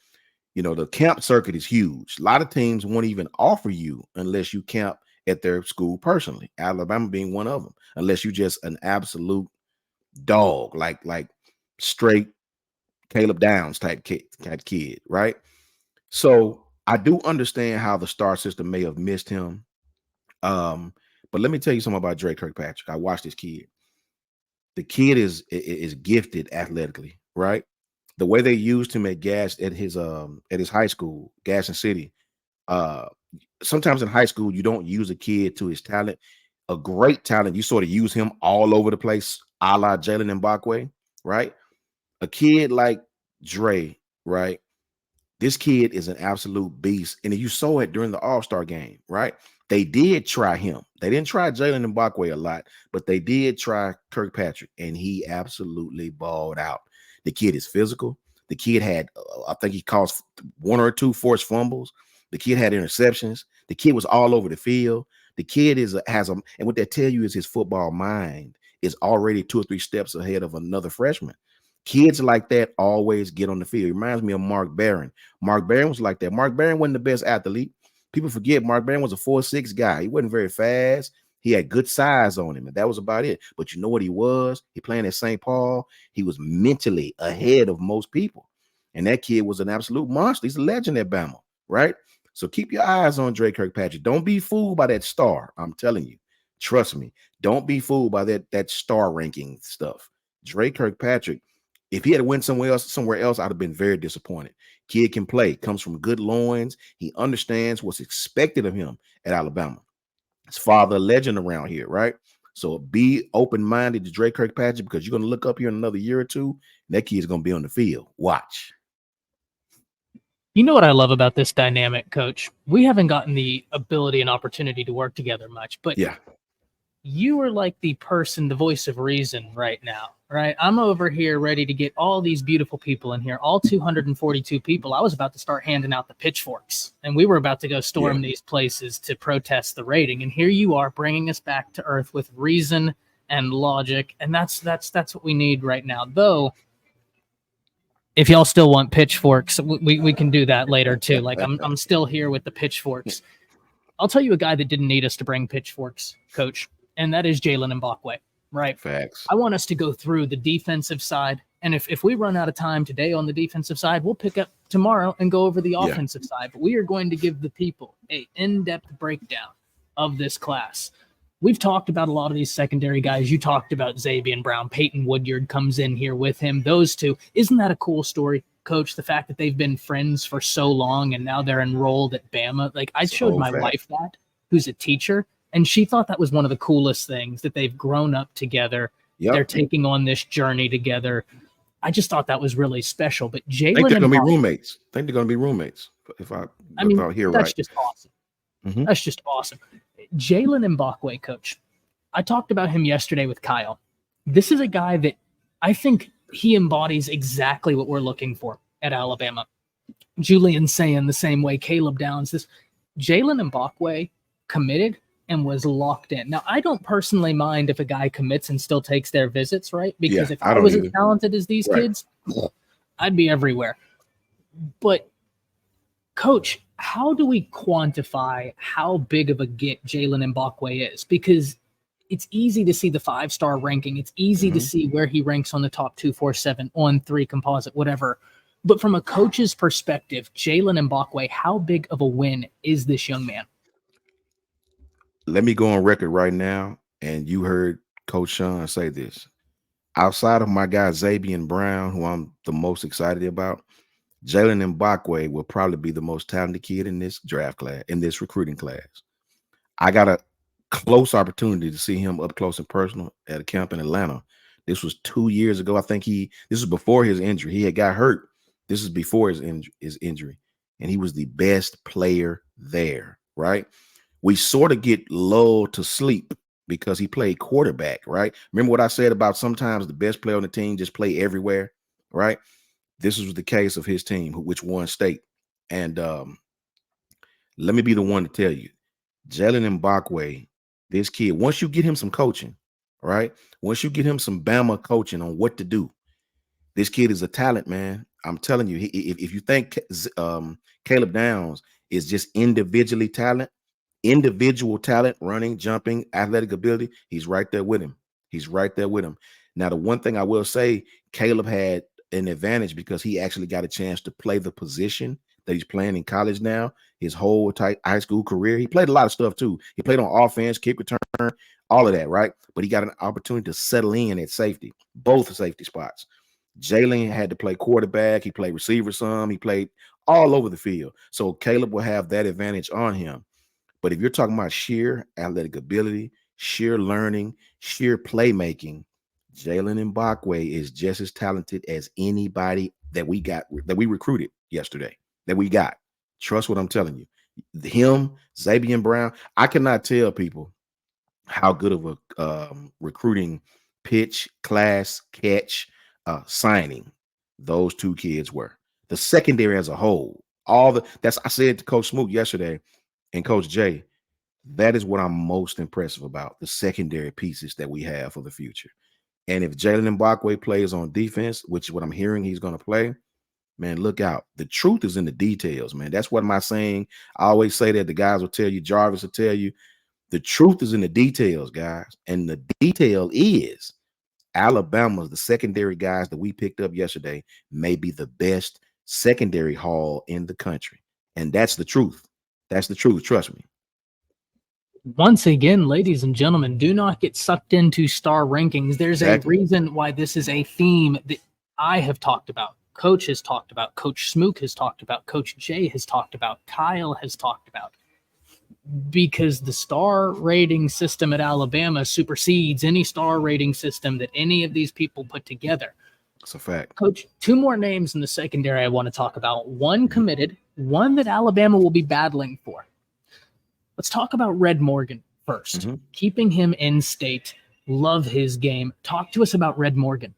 The camp circuit is huge. A lot of teams won't even offer you unless you camp at their school personally. Alabama being one of them, unless you just an absolute dog, like straight Caleb Downs type kid, right? So I do understand how the star system may have missed him. But let me tell you something about Drake Kirkpatrick. I watched this kid. The kid is gifted athletically, right? The way they used him at his high school, Gaston City. Sometimes in high school, you don't use a kid to his talent. A great talent, you sort of use him all over the place, a la Jalen Mbakwe, right? A kid like Dre, right? This kid is an absolute beast. And you saw it during the All-Star game, right? They did try him. They didn't try Jalen Mbakwe a lot, but they did try Kirkpatrick, and he absolutely balled out. The kid is physical. The kid had, I think he caused 1 or 2 forced fumbles. The kid had interceptions. The kid was all over the field. The kid and what they tell you is his football mind is already 2 or 3 steps ahead of another freshman. Kids like that always get on the field. It reminds me of Mark Barron. Mark Barron was like that. Mark Barron wasn't the best athlete. People forget Mark Barron was a 4'6" guy. He wasn't very fast. He had good size on him, and that was about it. But you know what he was? He playing at St. Paul. He was mentally ahead of most people. And that kid was an absolute monster. He's a legend at Bama, right? So keep your eyes on Drake Kirkpatrick. Don't be fooled by that star. I'm telling you. Trust me. Don't be fooled by that star ranking stuff. Drake Kirkpatrick If he had went somewhere else, I'd have been very disappointed. Kid can play, comes from good loins. He understands what's expected of him at Alabama. His father, a legend around here, right? So be open-minded to Drake Kirkpatrick, because you're going to look up here in another year or two, and that kid's going to be on the field. Watch. You know what I love about this dynamic, Coach? We haven't gotten the ability and opportunity to work together much, but Yeah. You are like the person, the voice of reason right now, right? I'm over here ready to get all these beautiful people in here, all 242 people. I was about to start handing out the pitchforks, and we were about to go storm these places to protest the rating. And here you are bringing us back to earth with reason and logic, and that's what we need right now. Though, if y'all still want pitchforks, we can do that later too. Like I'm still here with the pitchforks. I'll tell you a guy that didn't need us to bring pitchforks, Coach, and that is Jalen Mbakwe, right? Facts. I want us to go through the defensive side, and if we run out of time today on the defensive side, we'll pick up tomorrow and go over the offensive side. But we are going to give the people an in-depth breakdown of this class. We've talked about a lot of these secondary guys. You talked about Saban Brown. Peyton Woodyard comes in here with him. Those two. Isn't that a cool story, Coach? The fact that they've been friends for so long and now they're enrolled at Bama. Like, I showed my wife that, who's a teacher, and she thought that was one of the coolest things, that they've grown up together. Yep. They're taking on this journey together. I just thought that was really special. But Jalen, I think they're going to be roommates. I think they're going to be roommates. If I hear right, that's just awesome. Mm-hmm. That's just awesome. Jalen Mbakwe, Coach. I talked about him yesterday with Kyle. This is a guy that I think he embodies exactly what we're looking for at Alabama. Julian's saying the same way. Caleb Downs. This Jalen Mbakwe committed and was locked in. Now, I don't personally mind if a guy commits and still takes their visits, right? Because if I was as talented as these kids, I'd be everywhere. But, Coach, how do we quantify how big of a get Jalen Mbakwe is? Because it's easy to see the 5-star ranking. It's easy to see where he ranks on the top 247, on 3 composite, whatever. But from a coach's perspective, Jalen Mbakwe, how big of a win is this young man? Let me go on record right now, and you heard Coach Sean say this. Outside of my guy Saban Brown, who I'm the most excited about, Jalen Mbakwe will probably be the most talented kid in this draft class, in this recruiting class. I got a close opportunity to see him up close and personal at a camp in Atlanta. This was 2 years ago. I think this was before his injury. He had got hurt. This is before his injury, and he was the best player there, right? We sort of get lulled to sleep because he played quarterback, right? Remember what I said about sometimes the best player on the team just play everywhere, right? This was the case of his team, which won state. And let me be the one to tell you, Jalen Mbakwe, this kid, once you get him some coaching, right? Once you get him some Bama coaching on what to do, this kid is a talent, man. I'm telling you, if you think Caleb Downs is just individual talent, running, jumping, athletic ability, he's right there with him. He's right there with him. Now, the one thing I will say, Caleb had an advantage because he actually got a chance to play the position that he's playing in college now. His whole high school career, he played a lot of stuff too. He played on offense, kick return, all of that, right? But he got an opportunity to settle in at safety, both safety spots. Jalen had to play quarterback. He played receiver some. He played all over the field. So Caleb will have that advantage on him. But if you're talking about sheer athletic ability, sheer learning, sheer playmaking, Jalen Mbakwe is just as talented as anybody that we recruited yesterday, that we got. Trust what I'm telling you. Him, Saban Brown, I cannot tell people how good of a recruiting pitch, class, catch, signing those two kids were. The secondary as a whole, I said to Coach Smoot yesterday and Coach Jay, that is what I'm most impressive about, the secondary pieces that we have for the future. And if Jalen Mbakwe plays on defense, which is what I'm hearing he's going to play, man, look out. The truth is in the details, man. That's what am I saying? I always say that. The guys will tell you, Jarvis will tell you, the truth is in the details, guys. And the detail is Alabama's, the secondary guys that we picked up yesterday, may be the best secondary haul in the country. And that's the truth. That's the truth. Trust me. Once again, ladies and gentlemen, do not get sucked into star rankings. There's a reason why this is a theme that I have talked about, Coach has talked about, Coach Smook has talked about, Coach Jay has talked about, Kyle has talked about, because the star rating system at Alabama supersedes any star rating system that any of these people put together. It's a fact. Coach, two more names in the secondary I want to talk about. One committed, one that Alabama will be battling for. Let's talk about Red Morgan first. Keeping him in state. Love his game. Talk to us about Red Morgan.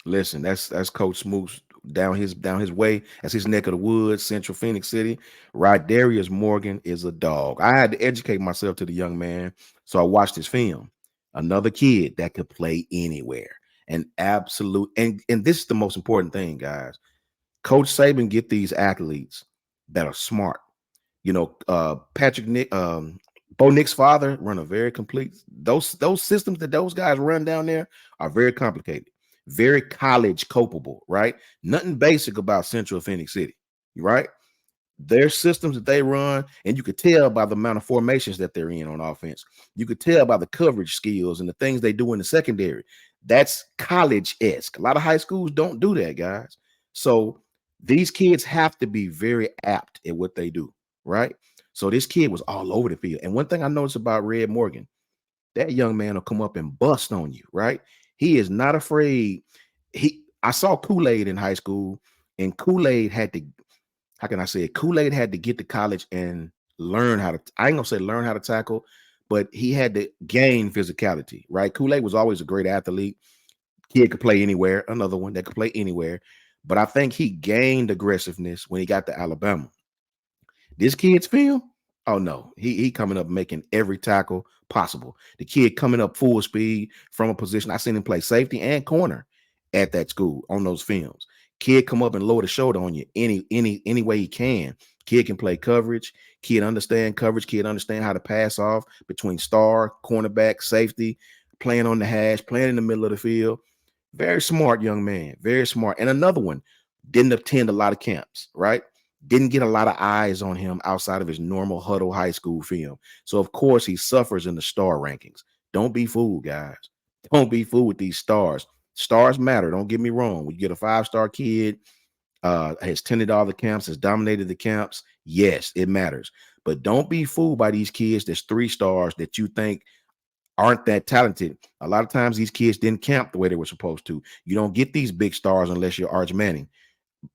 Listen, that's Coach Smook's down his way. That's his neck of the woods, Central Phoenix City. Rodarius Morgan is a dog. I had to educate myself to the young man, so I watched his film. Another kid that could play anywhere. And absolute, and this is the most important thing, guys. Coach Saban get these athletes that are smart. You know, Patrick Nick, Bo Nick's father run a very complete. Those systems that those guys run down there are very complicated, very college capable, right? Nothing basic about Central Phoenix City, right? Their systems that they run, and you could tell by the amount of formations that they're in on offense. You could tell by the coverage skills and the things they do in the secondary. That's college-esque. A lot of high schools don't do that, guys. So these kids have to be very apt at what they do, right? So this kid was all over the field. And one thing I noticed about Red Morgan, that young man will come up and bust on you, right? He is not afraid. I saw Kool-Aid in high school, and Kool-Aid had to, how can I say it? Kool-Aid had to get to college and learn how to, I ain't gonna say learn how to tackle, but he had to gain physicality, right? Kool-Aid was always a great athlete. Kid could play anywhere, another one that could play anywhere. But I think he gained aggressiveness when he got to Alabama. This kid's film, oh no, he coming up making every tackle possible. The kid coming up full speed from a position. I seen him play safety and corner at that school on those films. Kid come up and lower the shoulder on you any way he can. Kid can play coverage. Kid understand coverage. Kid understand how to pass off between star, cornerback, safety, playing on the hash, playing in the middle of the field. Very smart young man. Very smart. And another one, didn't attend a lot of camps, right? Didn't get a lot of eyes on him outside of his normal huddle high school film. So, of course, he suffers in the star rankings. Don't be fooled, guys. Don't be fooled with these stars. Stars matter. Don't get me wrong. When you get a 5-star kid, has attended all the camps, has dominated the camps, yes, it matters. But don't be fooled by these kids that's 3 stars that you think aren't that talented. A lot of times these kids didn't camp the way they were supposed to. You don't get these big stars unless you're Arch Manning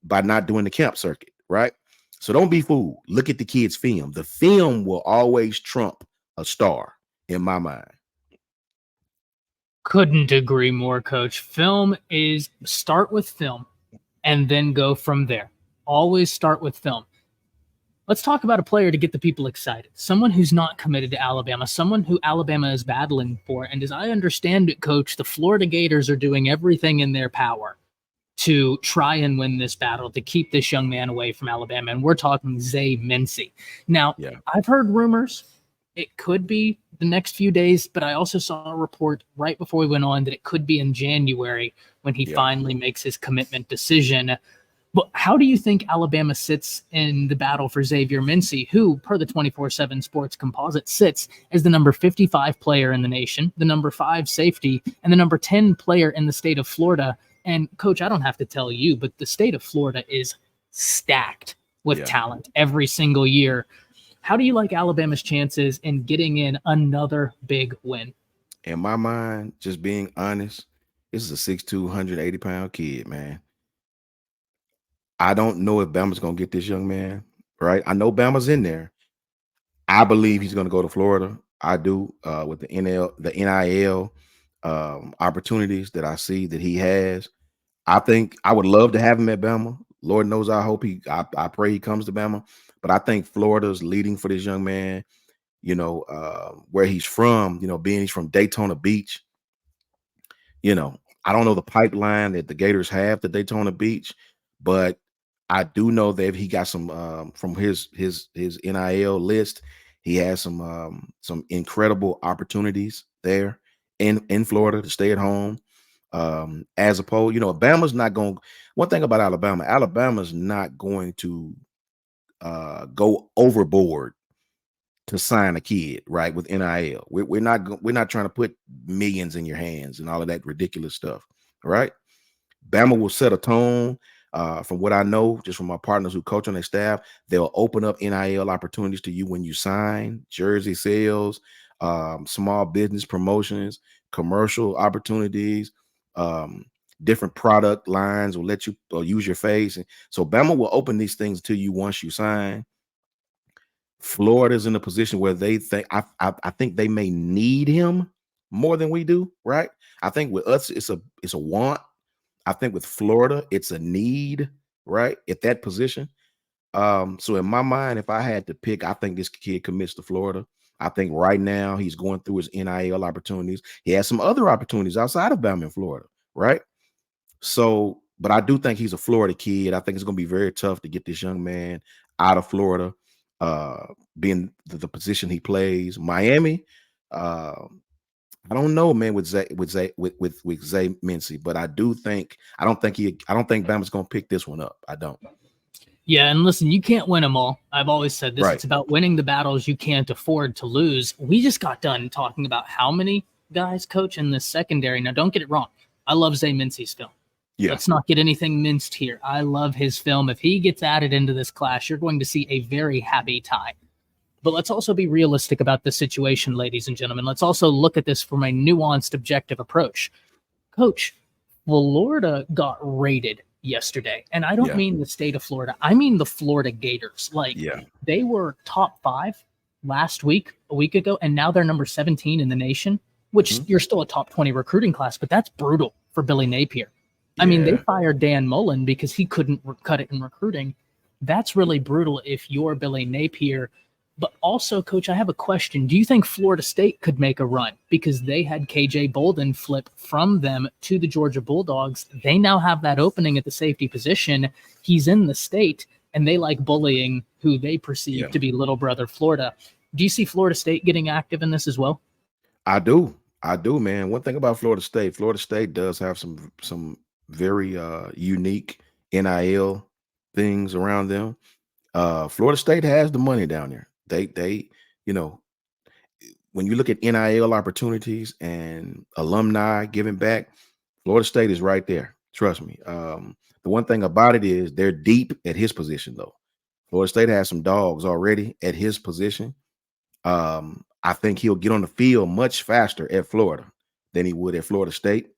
by not doing the camp circuit, right? So don't be fooled. Look at the kid's film. The film will always trump a star in my mind. Couldn't agree more, Coach. Film is start with film and then go from there. Always start with film. Let's talk about a player to get the people excited. Someone who's not committed to Alabama, someone who Alabama is battling for. And as I understand it, Coach, the Florida Gators are doing everything in their power to try and win this battle, to keep this young man away from Alabama. And we're talking Zay Mincy. Now, I've heard rumors. It could be the next few days, but I also saw a report right before we went on that it could be in January when he finally makes his commitment decision. But how do you think Alabama sits in the battle for Xavier Mincy, who, per the 24/7 Sports Composite, sits as the number 55 player in the nation, the number 5 safety, and the number 10 player in the state of Florida? And, Coach, I don't have to tell you, but the state of Florida is stacked with talent every single year. How do you like Alabama's chances in getting in another big win? In my mind, just being honest, this is a 6'2", 180-pound kid, man. I don't know if Bama's going to get this young man, right? I know Bama's in there. I believe he's going to go to Florida. I do, with the NIL opportunities that I see that he has. I think I would love to have him at Bama. Lord knows I pray he comes to Bama. But I think Florida's leading for this young man, where he's from, being he's from Daytona Beach. I don't know the pipeline that the Gators have to Daytona Beach, but I do know that if he got some from his NIL list, he has some incredible opportunities there in Florida to stay at home. As opposed, Alabama's not going. One thing about Alabama's not going to go overboard to sign a kid, right? With NIL, we're not trying to put millions in your hands and all of that ridiculous stuff, right? Bama will set a tone. From what I know, just from my partners who coach on their staff, they'll open up NIL opportunities to you when you sign, jersey sales, small business promotions, commercial opportunities, different product lines will let you use your face. And so Bama will open these things to you once you sign. Florida's in a position where they think I think they may need him more than we do, right? I think with us it's a want. I think with Florida it's a need, right? At that position. So in my mind, if I had to pick, I think this kid commits to Florida. I think right now he's going through his NIL opportunities. He has some other opportunities outside of Bama in Florida, right? So, but I do think he's a Florida kid. I think it's going to be very tough to get this young man out of Florida, being the position he plays. Miami, I don't know, man, with Zay Mincy, but I don't think Bama's going to pick this one up. I don't. Yeah, and listen, you can't win them all. I've always said this. Right. It's about winning the battles you can't afford to lose. We just got done talking about how many guys coach in this secondary. Now, don't get it wrong. I love Zay Mincy's film. Yeah. Let's not get anything minced here. I love his film. If he gets added into this class, you're going to see a very happy tie. But let's also be realistic about this situation, ladies and gentlemen. Let's also look at this from a nuanced, objective approach. Coach, Florida got rated yesterday. And I don't mean the state of Florida. I mean the Florida Gators. They were top 5 a week ago, and now they're number 17 in the nation, which you're still a top 20 recruiting class, but that's brutal for Billy Napier. I mean, they fired Dan Mullen because he couldn't cut it in recruiting. That's really brutal if you're Billy Napier. But also, Coach, I have a question. Do you think Florida State could make a run? Because they had KJ Bolden flip from them to the Georgia Bulldogs. They now have that opening at the safety position. He's in the state, and they like bullying who they perceive to be little brother Florida. Do you see Florida State getting active in this as well? I do, man. One thing about Florida State does have some very unique NIL things around them. Florida State has the money down there. They, when you look at NIL opportunities and alumni giving back, Florida State is right there. Trust me. The one thing about it is they're deep at his position, though. Florida State has some dogs already at his position. I think he'll get on the field much faster at Florida than he would at Florida State.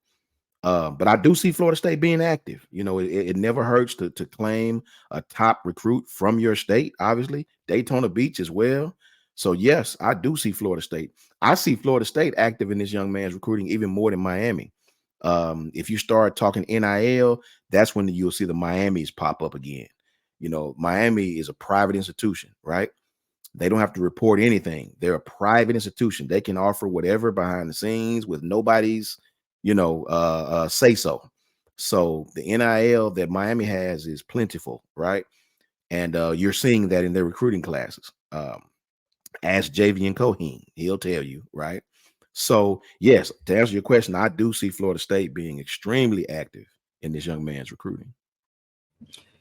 But I do see Florida State being active. It never hurts to claim a top recruit from your state, obviously. Daytona Beach as well. So, yes, I do see Florida State. I see Florida State active in this young man's recruiting even more than Miami. If you start talking NIL, that's when you'll see the Miamis pop up again. Miami is a private institution, right? They don't have to report anything. They're a private institution. They can offer whatever behind the scenes with nobody's say so. So the NIL that Miami has is plentiful, right? And you're seeing that in their recruiting classes. Ask Javian Coheen, he'll tell you, right? So yes, to answer your question, I do see Florida State being extremely active in this young man's recruiting.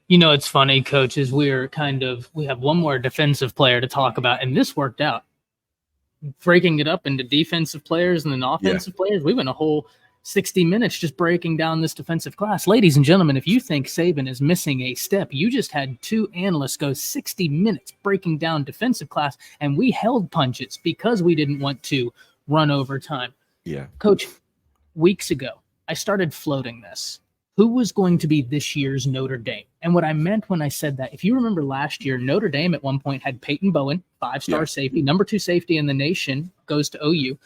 It's funny, coaches. We have one more defensive player to talk about, and this worked out. Breaking it up into defensive players and then offensive players, we went a whole 60 minutes just breaking down this defensive class. Ladies and gentlemen, if you think Saban is missing a step, you just had 2 analysts go 60 minutes breaking down defensive class, and we held punches because we didn't want to run over time. Yeah. Coach, weeks ago, I started floating this. Who was going to be this year's Notre Dame? And what I meant when I said that, if you remember last year, Notre Dame at one point had Peyton Bowen, 5-star safety, number 2 safety in the nation, goes to OU.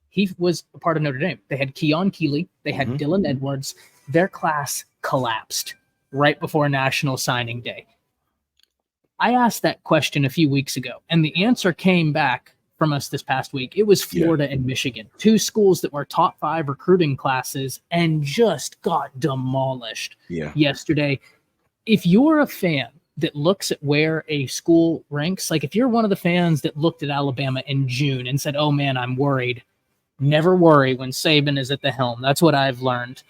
He was a part of Notre Dame. They had Keon Keeley. They had Dylan Edwards. Their class collapsed right before National Signing Day. I asked that question a few weeks ago, and the answer came back from us this past week. It was Florida and Michigan, 2 schools that were top 5 recruiting classes and just got demolished yesterday. If you're a fan that looks at where a school ranks, like if you're one of the fans that looked at Alabama in June and said, oh man, I'm worried, never worry when Saban is at the helm. That's what I've learned.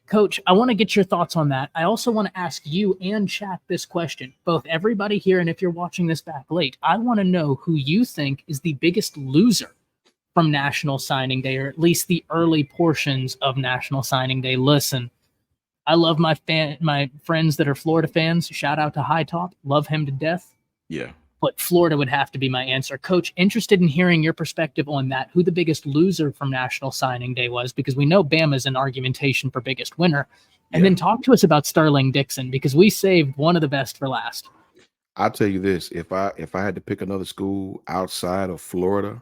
Coach, I want to get your thoughts on that. I also want to ask you and chat this question, both everybody here and if you're watching this back late. I want to know who you think is the biggest loser from National Signing Day, or at least the early portions of National Signing Day. Listen, I love my friends that are Florida fans. Shout out to High Top. Love him to death. Yeah. But Florida would have to be my answer. Coach, interested in hearing your perspective on that. Who the biggest loser from National Signing Day was, because we know Bama's an argumentation for biggest winner. And then talk to us about Sterling Dixon, because we saved one of the best for last. I'll tell you this: if I had to pick another school outside of Florida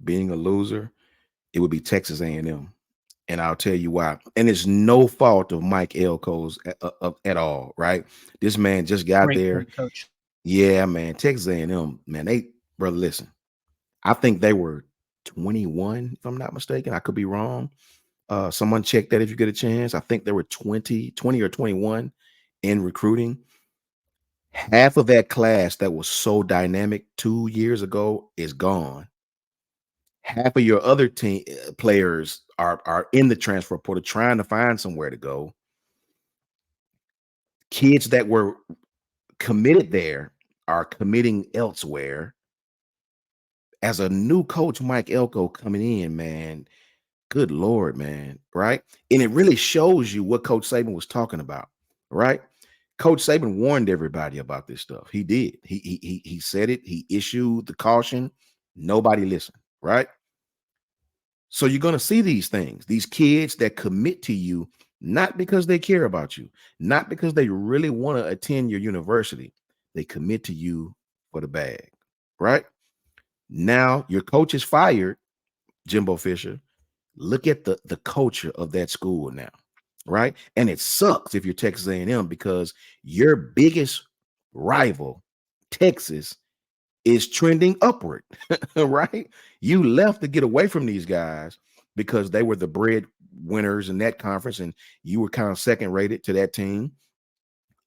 being a loser, it would be Texas A&M. And I'll tell you why. And it's no fault of Mike Elko's at all, right? This man just got there. Great coach. Yeah, man. Texas A&M, man, brother, listen. I think they were 21, if I'm not mistaken. I could be wrong. Someone check that if you get a chance. I think they were 20 or 21 in recruiting. Half of that class that was so dynamic 2 years ago is gone. Half of your other team players are in the transfer portal trying to find somewhere to go. Kids that were committed there are committing elsewhere. As a new coach, Mike Elko coming in, man, good Lord, man, right? And it really shows you what Coach Saban was talking about, right? Coach Saban warned everybody about this stuff. He did. He said it. He issued the caution. Nobody listened, right? So you're going to see these things, these kids that commit to you, not because they care about you, not because they really want to attend your university. They commit to you for the bag, right? Now your coach is fired, Jimbo Fisher. Look at the culture of that school now, right? And it sucks if you're Texas A&M, because your biggest rival, Texas, is trending upward, right? You left to get away from these guys because they were the bread winners in that conference, and you were kind of second rated to that team,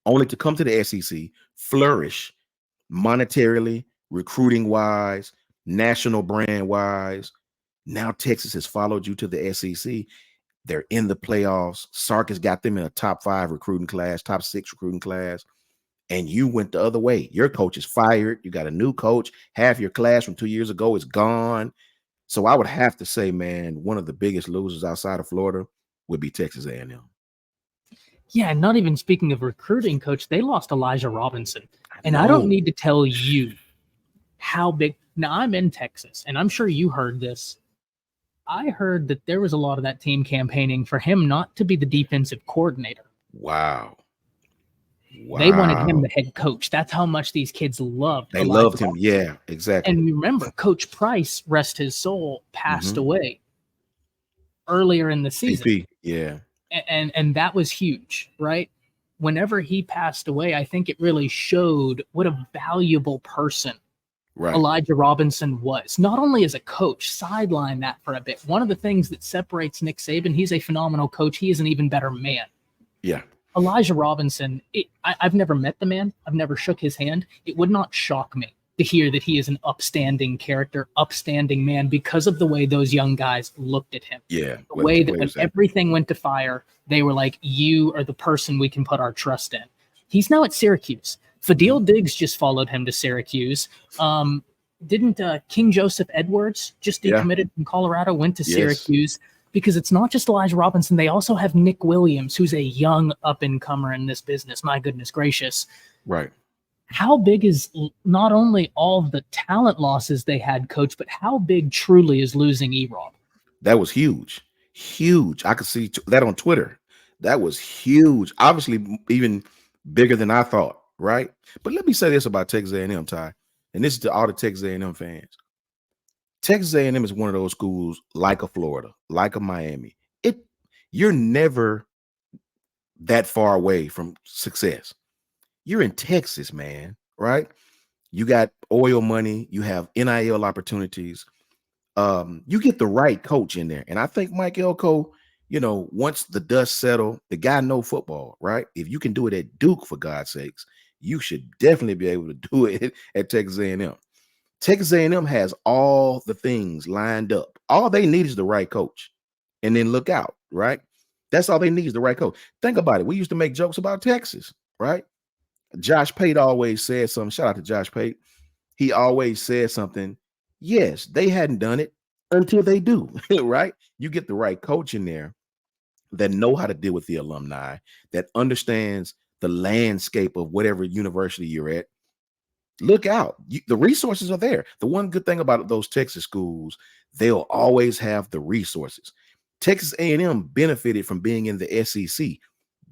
only to come to the SEC, flourish monetarily, recruiting wise, national brand wise. Now Texas has followed you to the SEC. They're in the playoffs. Sark has got them in a top 5 recruiting class, top 6 recruiting class. And you went the other way. Your coach is fired. You got a new coach. Half your class from 2 years ago is gone. So I would have to say, man, one of the biggest losers outside of Florida would be Texas A&M. Yeah, and not even speaking of recruiting, Coach, they lost Elijah Robinson. And I don't need to tell you how big. Now, I'm in Texas, and I'm sure you heard this. I heard that there was a lot of that team campaigning for him not to be the defensive coordinator. Wow. They wanted him the head coach. That's how much these kids loved. They loved him. Yeah, exactly. And remember, Coach Price, rest his soul, passed away earlier in the season. AP, yeah. And that was huge, right? Whenever he passed away, I think it really showed what a valuable person Elijah Robinson was. Not only as a coach, sideline that for a bit. One of the things that separates Nick Saban, he's a phenomenal coach. He is an even better man. Yeah. Elijah Robinson, I've never met the man. I've never shook his hand. It would not shock me to hear that he is an upstanding character, upstanding man, because of the way those young guys looked at him. Yeah. The way that when everything went to fire, they were like, you are the person we can put our trust in. He's now at Syracuse. Fadil Diggs just followed him to Syracuse. Didn't King Joseph Edwards just decommitted from Colorado, went to Syracuse? Because it's not just Elijah Robinson. They also have Nick Williams, who's a young up-and-comer in this business. My goodness gracious. Right. How big is not only all of the talent losses they had, Coach, but how big truly is losing E-Rob? That was huge. Huge. I could see that on Twitter. That was huge. Obviously, even bigger than I thought, right? But let me say this about Texas A&M, Ty, and this is to all the Texas A&M fans. Texas A&M is one of those schools like a Florida, like a Miami. You're never that far away from success. You're in Texas, man, right? You got oil money. You have NIL opportunities. You get the right coach in there. And I think Mike Elko, once the dust settle, the guy know football, right? If you can do it at Duke, for God's sakes, you should definitely be able to do it at Texas A&M. Texas A&M has all the things lined up. All they need is the right coach, and then look out, right? That's all they need is the right coach. Think about it. We used to make jokes about Texas, right? Josh Pate always said something. Shout out to Josh Pate. He always said something. Yes, they hadn't done it until they do, right? You get the right coach in there, that know how to deal with the alumni, that understands the landscape of whatever university you're at. Look out. The resources are there. The one good thing about those Texas schools, they'll always have the resources. Texas A&M benefited from being in the SEC.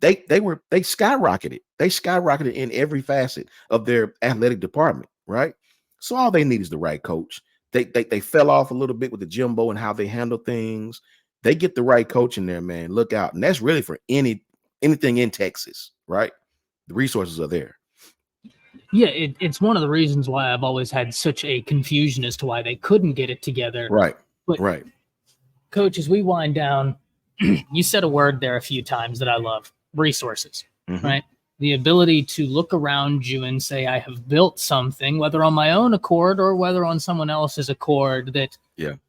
They skyrocketed. They skyrocketed in every facet of their athletic department, right? So all they need is the right coach. They fell off a little bit with the Jimbo and how they handle things. They get the right coach in there, man. Look out. And that's really for anything in Texas, right? The resources are there. Yeah, it's one of the reasons why I've always had such a confusion as to why they couldn't get it together. Right. But Right. Coach, as we wind down, you said a word there a few times that I love: resources, right? The ability to look around you and say, I have built something, whether on my own accord or whether on someone else's accord, that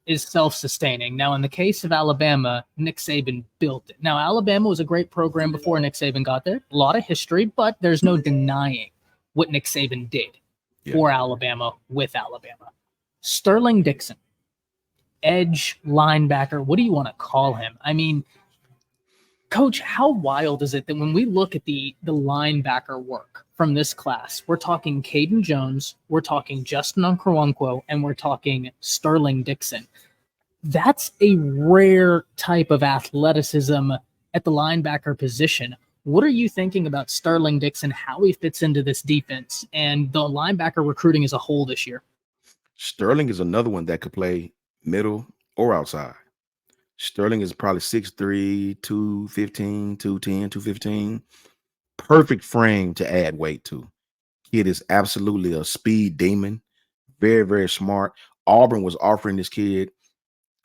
is self-sustaining. Now, in the case of Alabama, Nick Saban built it. Now, Alabama was a great program before Nick Saban got there. A lot of history, but there's no denying what Nick Saban did for Alabama with Alabama. Sterling Dixon, edge, linebacker, what do you want to call him? I mean, Coach, how wild is it that when we look at the linebacker work from this class, we're talking Caden Jones, we're talking Justin Okoronkwo, and we're talking Sterling Dixon. That's a rare type of athleticism at the linebacker position. What are you thinking about Sterling Dixon, how he fits into this defense, and the linebacker recruiting as a whole this year? Sterling is another one that could play middle or outside. Sterling is probably 6'3", 215, 210, 215. Perfect frame to add weight to. Kid is absolutely a speed demon. Very, very smart. Auburn was offering this kid.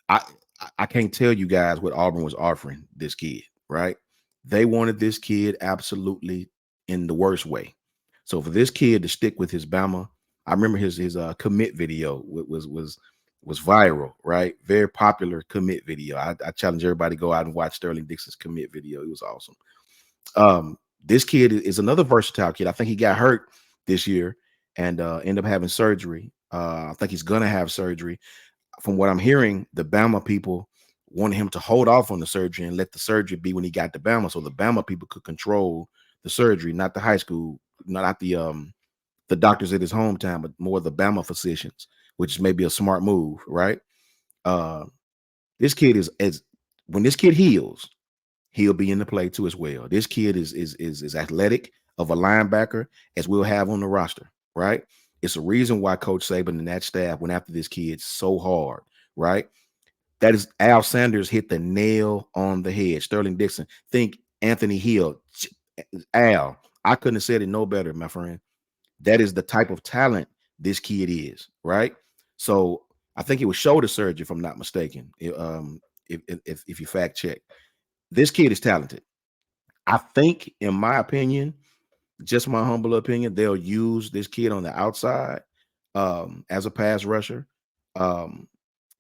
I can't tell you guys what Auburn was offering this kid, right? They wanted this kid absolutely in the worst way. So for this kid to stick with his Bama, I remember his commit video was viral, right? Very popular commit video. I challenge everybody to go out and watch Sterling Dixon's commit video. It was awesome. This kid is another versatile kid. I think he got hurt this year and ended up having surgery. I think he's gonna have surgery. From what I'm hearing, the Bama people wanted him to hold off on the surgery and let the surgery be when he got to Bama, so the Bama people could control the surgery, not the high school, not the doctors at his hometown, but more the Bama physicians, which may be a smart move, right? This kid is when this kid heals, he'll be in the play too as well. This kid is athletic of a linebacker as we'll have on the roster, right? It's a reason why Coach Saban and that staff went after this kid so hard, right? That is Al Sanders hit the nail on the head. Sterling Dixon, think Anthony Hill. Al, I couldn't have said it no better, my friend. That is the type of talent this kid is, right? So I think it was shoulder surgery, if I'm not mistaken. If you fact check, this kid is talented. I think, in my opinion, just my humble opinion, they'll use this kid on the outside as a pass rusher.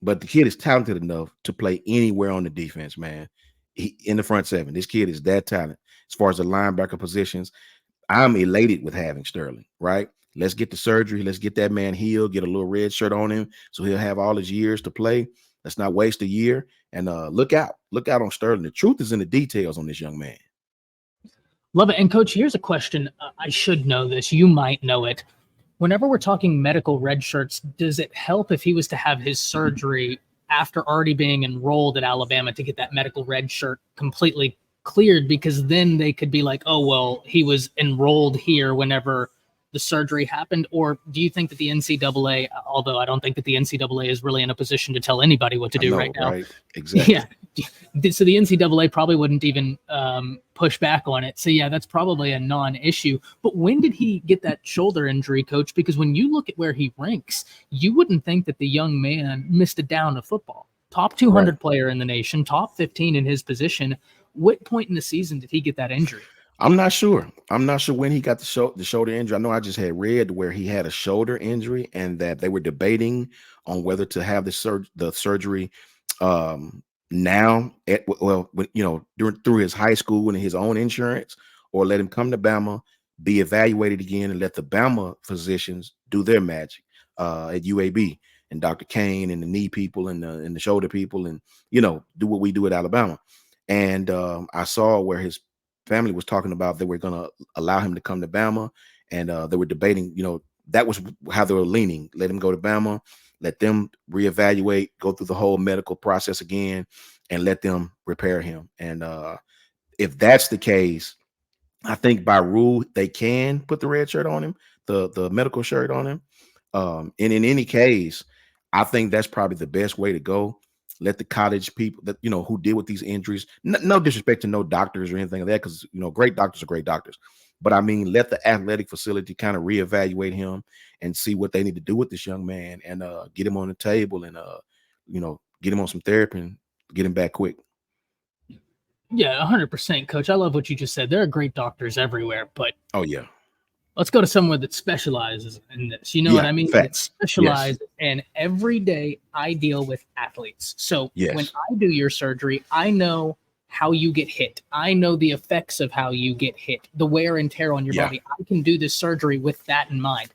But the kid is talented enough to play anywhere on the defense, man. In the front seven, this kid is that talented. As far as the linebacker positions, I'm elated with having Sterling, right? Let's get the surgery. Let's get that man healed, get a little red shirt on him so he'll have all his years to play. Let's not waste a year. And look out on Sterling. The truth is in the details on this young man. Love it. And Coach, here's a question. I should know this. You might know it. Whenever we're talking medical red shirts, does it help if he was to have his surgery after already being enrolled at Alabama to get that medical red shirt completely cleared? Because then they could be like, oh, well, he was enrolled here whenever the surgery happened. Or do you think that the NCAA, although I don't think that the NCAA is really in a position to tell anybody what to do right now. Right? Exactly. Yeah. So the NCAA probably wouldn't even push back on it. So, yeah, that's probably a non-issue. But when did he get that shoulder injury, Coach? Because when you look at where he ranks, you wouldn't think that the young man missed a down of football. Top 200 player in the nation, top 15 in his position. What point in the season did he get that injury? I'm not sure. I'm not sure when he got the shoulder injury. I know I just had read where he had a shoulder injury and that they were debating on whether to have the surgery now through his high school and his own insurance, or let him come to Bama, be evaluated again, and let the Bama physicians do their magic at UAB, and Dr. Kane and the knee people and the shoulder people, and do what we do at Alabama. And I saw where his family was talking about they were going to allow him to come to Bama, and they were debating, that was how they were leaning. Let him go to Bama, let them reevaluate, go through the whole medical process again, and let them repair him. And if that's the case, I think by rule they can put the red shirt on him, the medical shirt on him. And in any case, I think that's probably the best way to go. Let the college people that who deal with these injuries, no disrespect to no doctors or anything like that, because great doctors are great doctors. But I mean, let the athletic facility kind of reevaluate him and see what they need to do with this young man, and get him on the table, and get him on some therapy and get him back quick. Yeah, 100%, Coach. I love what you just said. There are great doctors everywhere, but Oh yeah. let's go to somewhere that specializes in this. You know what Yeah. I mean? That Facts. Yes. specializes, and every day I deal with athletes. So when Yes. I do your surgery, I know how you get hit. I know the effects of how you get hit, the wear and tear on your Yeah. body. I can do this surgery with that in mind.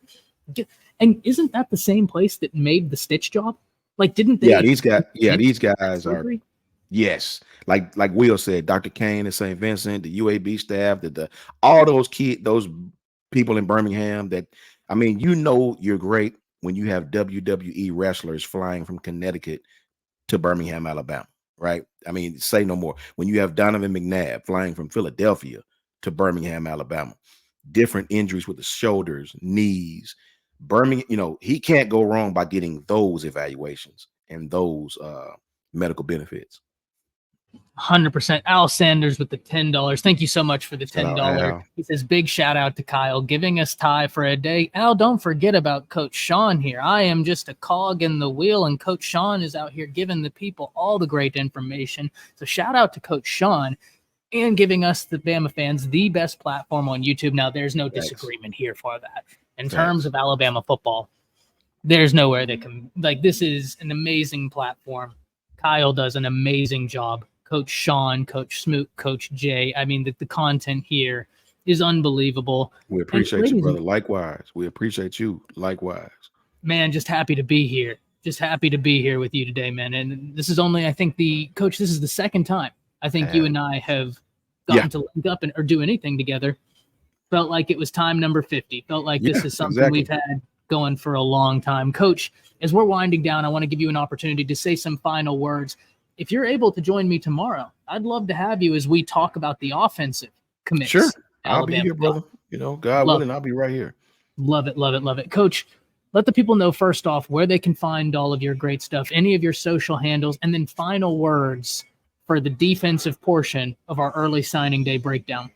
And isn't that the same place that made the stitch job? Like, didn't Yeah, they these guys. Yeah, invent these that guys are. surgery? Yes, like Will said, Dr. Kane at St. Vincent, the UAB staff, the all those people in Birmingham. That I mean, you're great when you have WWE wrestlers flying from Connecticut to Birmingham, Alabama, right? I mean, say no more. When you have Donovan McNabb flying from Philadelphia to Birmingham, Alabama, different injuries with the shoulders, knees. Birmingham, he can't go wrong by getting those evaluations and those medical benefits. 100%. Al Sanders with the $10. Thank you so much for the Shout out $10. Al. He says, big shout out to Kyle giving us Ty for a day. Al, don't forget about Coach Sean here. I am just a cog in the wheel, and Coach Sean is out here giving the people all the great information. So shout out to Coach Sean and giving us, the Bama fans, the best platform on YouTube. Now, there's no disagreement here for that. In terms of Alabama football, there's nowhere that can, like, this is an amazing platform. Kyle does an amazing job. Coach Sean, Coach Smoot, Coach Jay. I mean, the content here is unbelievable. We And appreciate you, brother. Likewise. We appreciate you. Likewise. man, just happy to be here. Just happy to be here with you today, man. And this is only, I think, this is the second time I think you and I have gotten to link up or do anything together. Felt like it was time number 50. Felt like this is something we've had going for a long time. Coach, as we're winding down, I want to give you an opportunity to say some final words. If you're able to join me tomorrow, I'd love to have you as we talk about the offensive commits. Sure. I'll be here, brother. God willing, I'll be right here. Love it, love it, love it. Coach, let the people know first off where they can find all of your great stuff, any of your social handles, and then final words for the defensive portion of our early signing day breakdown.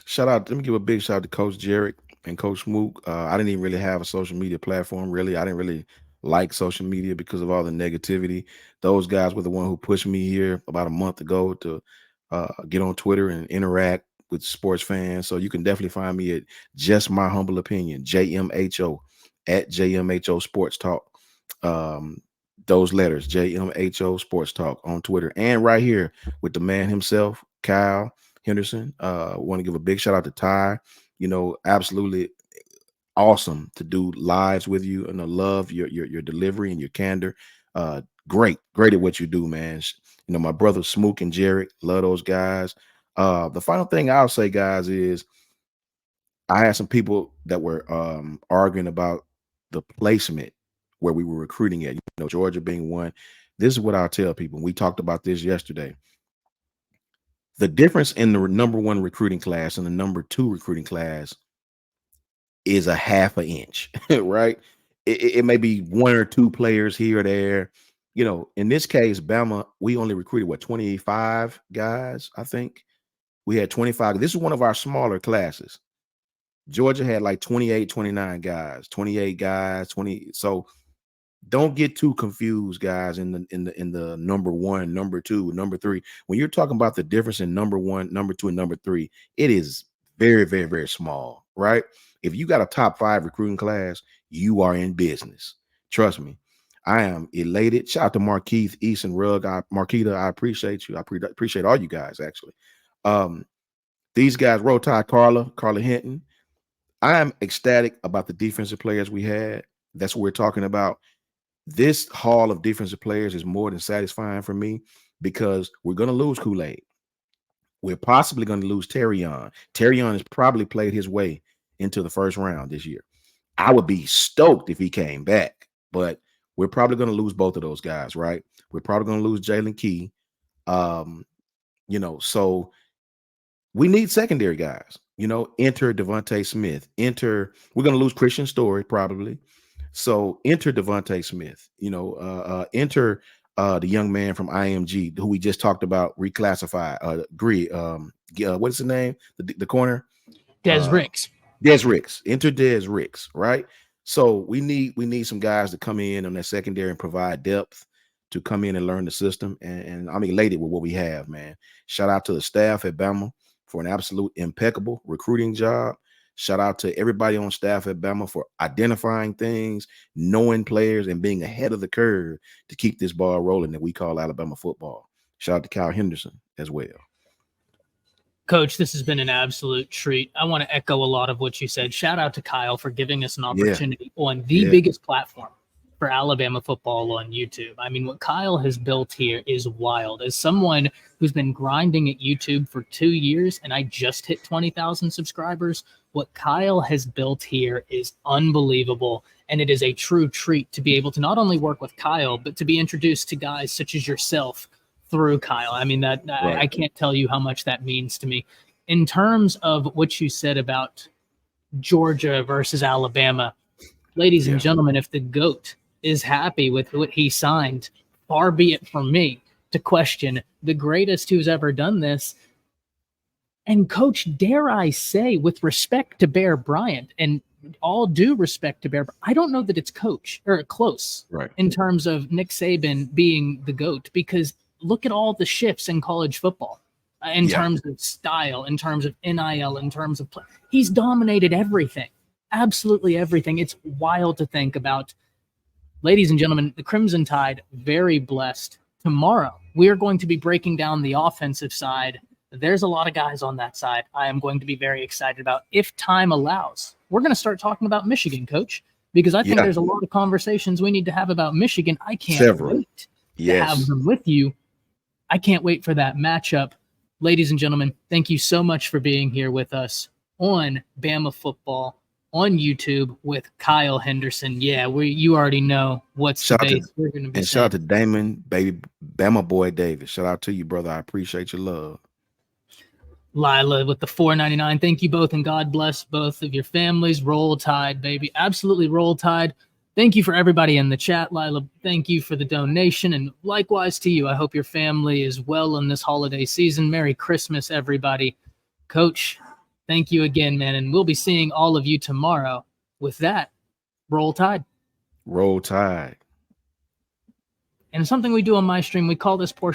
Shout out. Let me give a big shout out to Coach Jarrett and Coach Mook. I didn't even really have a social media platform. Really, I didn't really like social media because of all the negativity. Those guys were the one who pushed me here about a month ago to get on Twitter and interact with sports fans. So you can definitely find me at Just My Humble Opinion, JMHO, at JMHO Sports Talk. Those letters, JMHO Sports Talk on Twitter, and right here with the man himself, Kyle Henderson. Want to give a big shout out to Ty. Absolutely awesome to do lives with you, and I love your delivery and your candor. Great at what you do, man. My brother Smook and Jarrett, love those guys. The final thing I'll say, guys, is I had some people that were arguing about the placement where we were recruiting at, Georgia being one. This is what I'll tell people. We talked about this yesterday. The difference in the number one recruiting class and the number two recruiting class is a half an inch, right? It may be one or two players here or there. In this case, Bama, we only recruited 25 guys, I think. We had 25. This is one of our smaller classes. Georgia had like 28, 29 guys, 28 guys, 20. So don't get too confused, guys, in the number one, number two, number three. When you're talking about the difference in number one, number two, and number three, it is very, very, very small, right? If you got a top 5 recruiting class, you are in business. Trust me. I am elated. Shout out to Markeith, Easton, Rugg, Marquita. I appreciate you. I appreciate all you guys, actually. These guys, Rotai, Carla Hinton. I am ecstatic about the defensive players we had. That's what we're talking about. This haul of defensive players is more than satisfying for me, because we're going to lose Kool-Aid. We're possibly going to lose Terrion. Terrion has probably played his way into the first round this year. I would be stoked if he came back, but we're probably going to lose both of those guys, right? We're probably going to lose Jalen Key. So we need secondary guys. Enter Devontae Smith. We're going to lose Christian Story probably. So enter Devontae Smith. Enter the young man from IMG who we just talked about, reclassified. What's his name? The corner. Des Ricks. Des Ricks. Enter Des Ricks. Right. So we need some guys to come in on that secondary and provide depth to come in and learn the system. And I'm elated with what we have, man. Shout out to the staff at Bama for an absolute impeccable recruiting job. Shout out to everybody on staff at Bama for identifying things, knowing players, and being ahead of the curve to keep this ball rolling that we call Alabama football. Shout out to Kyle Henderson as well. Coach, this has been an absolute treat. I want to echo a lot of what you said. Shout out to Kyle for giving us an opportunity on the biggest platform for Alabama football on YouTube. I mean, what Kyle has built here is wild. As someone who's been grinding at YouTube for 2 years and I just hit 20,000 subscribers, what Kyle has built here is unbelievable. And it is a true treat to be able to not only work with Kyle, but to be introduced to guys such as yourself through Kyle. I mean, right. I can't tell you how much that means to me. In terms of what you said about Georgia versus Alabama, ladies and gentlemen, if the GOAT is happy with what he signed, far be it from me to question the greatest who's ever done this. And Coach, dare I say, with respect to Bear Bryant, and all due respect to Bear, I don't know that it's close in terms of Nick Saban being the GOAT, because look at all the shifts in college football in terms of style, in terms of NIL, in terms of play. He's dominated everything, absolutely everything. It's wild to think about. Ladies and gentlemen, the Crimson Tide, very blessed. Tomorrow, we are going to be breaking down the offensive side. There's a lot of guys on that side I am going to be very excited about. If time allows, we're going to start talking about Michigan, Coach, because I think there's a lot of conversations we need to have about Michigan. I can't wait to have them with you. I can't wait for that matchup. Ladies and gentlemen, thank you so much for being here with us on Bama Football on YouTube with Kyle Henderson. Yeah, you already know what's the base we're going to be. And shout out to Damon, baby, Bama boy David. Shout out to you, brother. I appreciate your love. Lila with the $4.99. Thank you both, and God bless both of your families. Roll Tide, baby. Absolutely roll Tide. Thank you for everybody in the chat, Lila. Thank you for the donation, and likewise to you. I hope your family is well in this holiday season. Merry Christmas, everybody. Coach, thank you again, man, and we'll be seeing all of you tomorrow. With that, roll Tide. Roll Tide. And something we do on my stream, we call this portion